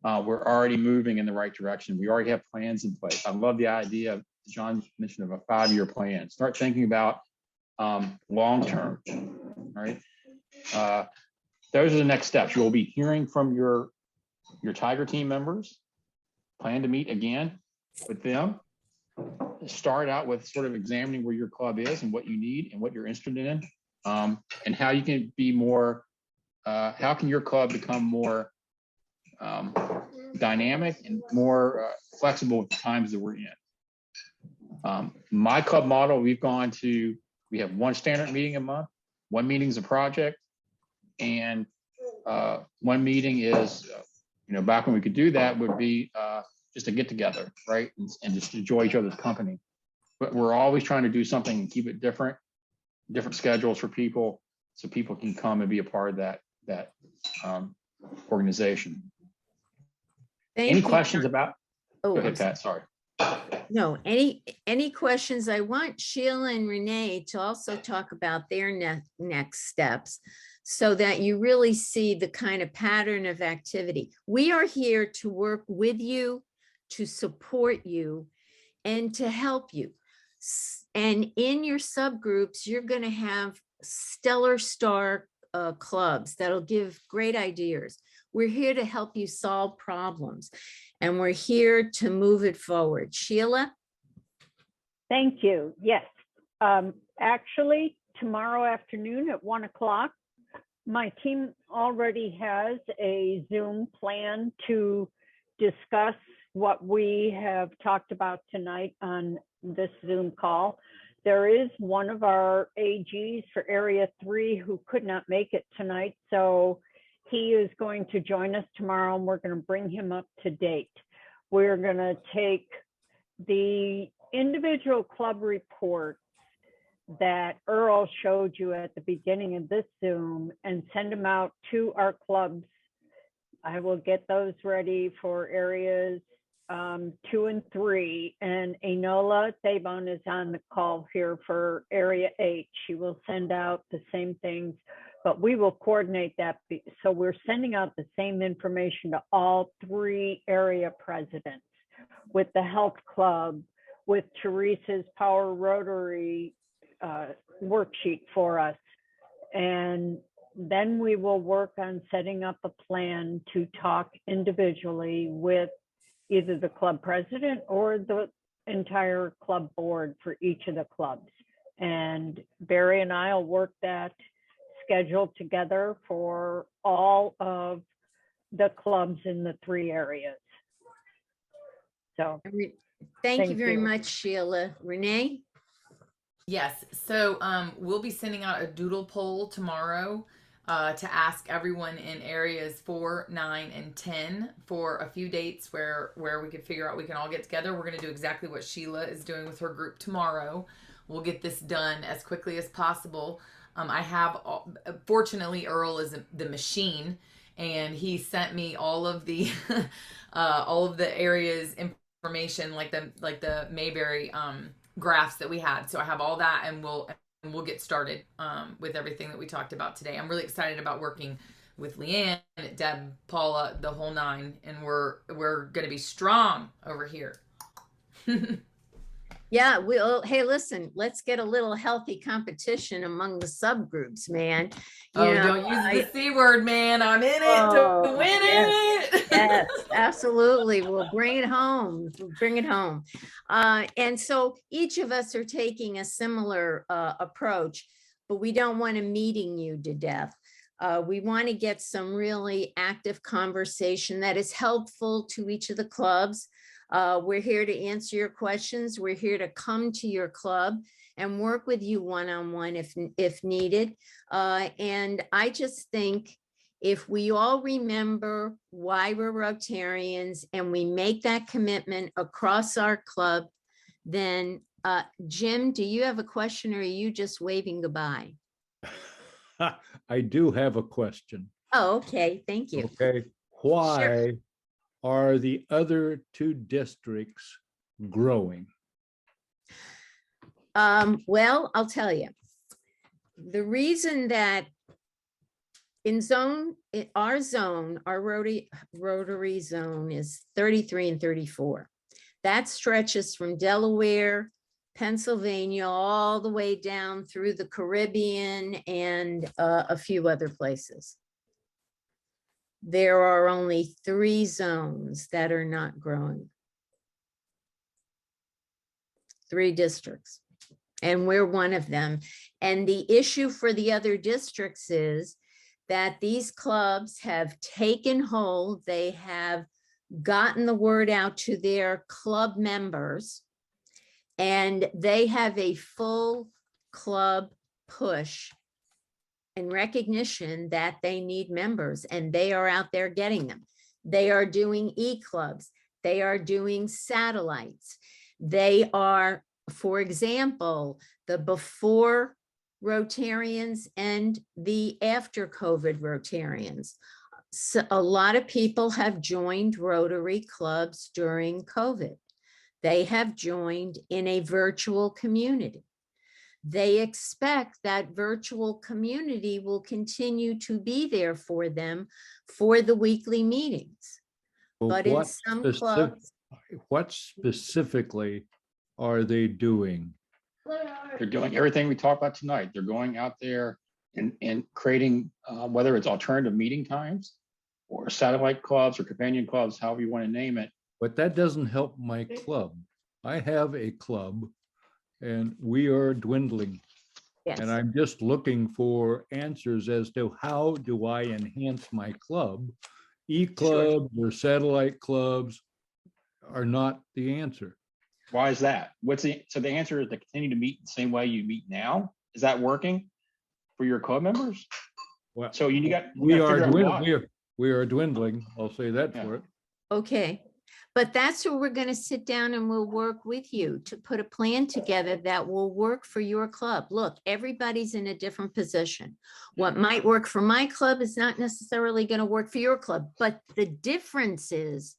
we're already moving in the right direction. We already have plans in place. I love the idea, John mentioned, of a 5-year plan. Start thinking about long-term, right? Those are the next steps. You'll be hearing from your Tiger team members. Plan to meet again with them. Start out with sort of examining where your club is and what you need and what you're interested in, and how you can be more, how can your club become more dynamic and more flexible with the times that we're in. My club model, we have 1 standard meeting a month, 1 meeting is a project, and 1 meeting is, back when we could do that, would be just a get together, right? And just enjoy each other's company. But we're always trying to do something and keep it different schedules for people, so people can come and be a part of that organization. Any questions about? Oh, go ahead, Pat. Sorry. No, any questions? I want Sheila and Renee to also talk about their next steps, so that you really see the kind of pattern of activity. We are here to work with you, to support you, and to help you. And in your subgroups, you're going to have stellar star clubs that'll give great ideas. We're here to help you solve problems, and we're here to move it forward. Sheila? Thank you. Yes. Actually, tomorrow afternoon at 1 o'clock, my team already has a Zoom plan to discuss what we have talked about tonight on this Zoom call. There is one of our AGs for Area 3 who could not make it tonight, so he is going to join us tomorrow, and we're going to bring him up to date. We're going to take the individual club report that Earl showed you at the beginning of this Zoom and send them out to our clubs. I will get those ready for areas 2 and 3, and Enola Thabon is on the call here for area 8. She will send out the same things, but we will coordinate that. So we're sending out the same information to all 3 area presidents, with the health club, with Teresa's Power Rotary worksheet for us. And then we will work on setting up a plan to talk individually with either the club president or the entire club board for each of the clubs. And Barry and I will work that schedule together for all of the clubs in the 3 areas. So thank you very much, Sheila. Renee? Yes. So we'll be sending out a doodle poll tomorrow to ask everyone in areas 4, 9, and 10 for a few dates where we can figure out we can all get together. We're going to do exactly what Sheila is doing with her group tomorrow. We'll get this done as quickly as possible. I have, fortunately, Earl is the machine, and he sent me all of the areas information, like the Mayberry graphs that we had. So I have all that, and we'll get started with everything that we talked about today. I'm really excited about working with Leanne, Deb, Paula, the whole 9, and we're going to be strong over here. Yeah, hey, listen, let's get a little healthy competition among the subgroups, man. Don't use the C word, man. I'm in it to win it. Yes, absolutely. We'll bring it home. Bring it home. And so each of us are taking a similar approach, but we don't want to meeting you to death. We want to get some really active conversation that is helpful to each of the clubs. We're here to answer your questions. We're here to come to your club and work with you one-on-one if needed. And I just think if we all remember why we're Rotarians and we make that commitment across our club, then Jim, do you have a question, or are you just waving goodbye? I do have a question. Oh, okay. Thank you. Okay. Why are the other 2 districts growing? Well, I'll tell you. The reason that our Rotary zone is 33 and 34. That stretches from Delaware, Pennsylvania, all the way down through the Caribbean and a few other places. There are only 3 zones that are not growing. 3 districts, and we're one of them. And the issue for the other districts is that these clubs have taken hold. They have gotten the word out to their club members, and they have a full club push in recognition that they need members, and they are out there getting them. They are doing e-clubs. They are doing satellites. They are, for example, the before Rotarians and the after COVID Rotarians. So a lot of people have joined Rotary clubs during COVID. They have joined in a virtual community. They expect that virtual community will continue to be there for them for the weekly meetings. But in some clubs, what specifically are they doing? They're doing everything we talked about tonight. They're going out there and creating, whether it's alternative meeting times or satellite clubs or companion clubs, however you want to name it. But that doesn't help my club. I have a club and we are dwindling. yes. And I'm just looking for answers as to how do I enhance my club? E-clubs or satellite clubs? are not the answer. Why is that? So the answer is to continue to meet the same way you meet now? Is that working for your club members? Well, So you got we to are figure out why. dwindling. We are dwindling. I'll say that Yeah. for it. Okay, but that's where we're going to sit down and we'll work with you to put a plan together that will work for your club. Look, everybody's in a different position. What might work for my club is not necessarily going to work for your club, but the difference is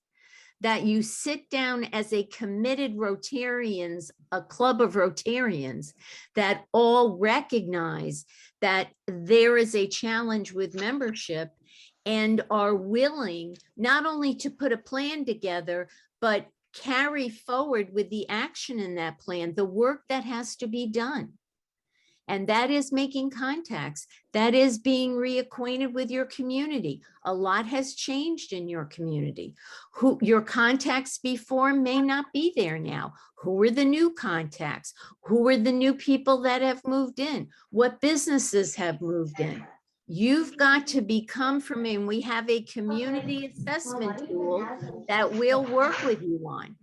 that you sit down as a committed Rotarians, a club of Rotarians that all recognize that there is a challenge with membership and are willing not only to put a plan together, but carry forward with the action in that plan, the work that has to be done. And that is making contacts. That is being reacquainted with your community. A lot has changed in your community. Who your contacts before may not be there now. Who are the new contacts? Who are the new people that have moved in? What businesses have moved in? You've got to become familiar. We have a community assessment tool that we'll work with you on.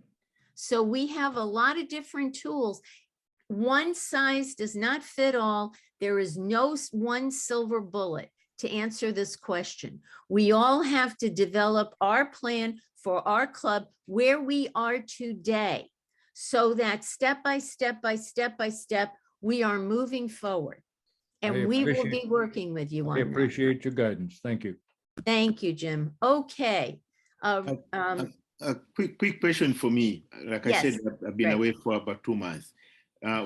So we have a lot of different tools. One size does not fit all. There is no one silver bullet to answer this question. We all have to develop our plan for our club where we are today so that step by step by step by step, we are moving forward. And we will be working with you on I that. appreciate your guidance. Thank you. Thank you, Jim. Okay. A quick question for me. Like I said, Yes, I've been great. away for about 2 months.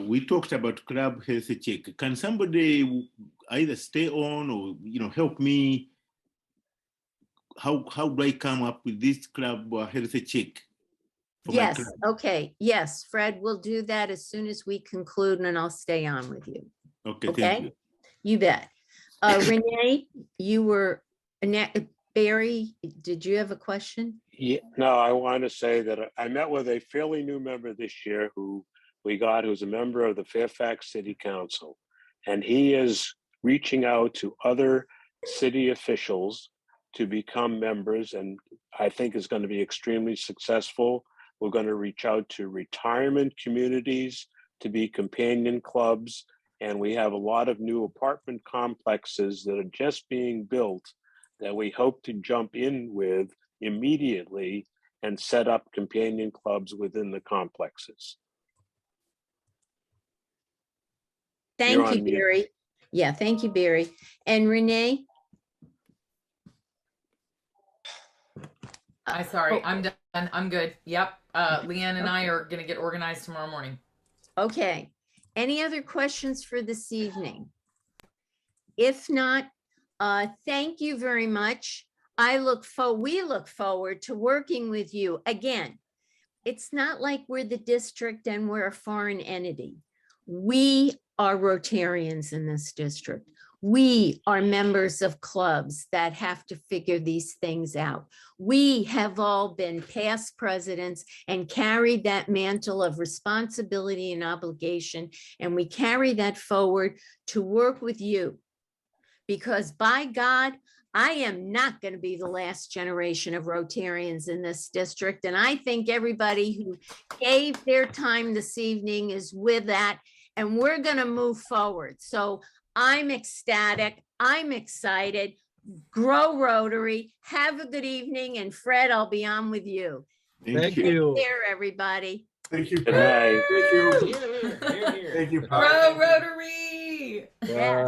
We talked about club health check. Can somebody either stay on or help me? How do I come up with this club health check? For my Yes, club? okay. Yes, Fred, we'll do that as soon as we conclude and I'll stay on with you. Okay, Okay, thank you. you bet. Renee, you were, Barry, did you have a question? Yeah, no, I want to say that I met with a fairly new member this year who's a member of the Fairfax City Council. And he is reaching out to other city officials to become members, and I think is going to be extremely successful. We're going to reach out to retirement communities to be companion clubs. And we have a lot of new apartment complexes that are just being built that we hope to jump in with immediately and set up companion clubs within the complexes. You're Thank on you, mute. Barry. Yeah, thank you, Barry. And Renee? Sorry, I'm done. I'm good. Yep. Leanne and I are going to get organized tomorrow morning. Okay. Any other questions for this evening? If not, thank you very much. We look forward to working with you. Again, it's not like we're the district and we're a foreign entity. We are Rotarians in this district. We are members of clubs that have to figure these things out. We have all been past presidents and carried that mantle of responsibility and obligation, and we carry that forward to work with you. Because by God, I am not going to be the last generation of Rotarians in this district. And I think everybody who gave their time this evening is with that. And we're going to move forward. So I'm ecstatic. I'm excited. Grow Rotary. Have a good evening. And Fred, I'll be on with you. Thank you. Take care, everybody. Thank you. Good night. Thank you. Here, here, here. Thank you. Grow Rotary. Yes.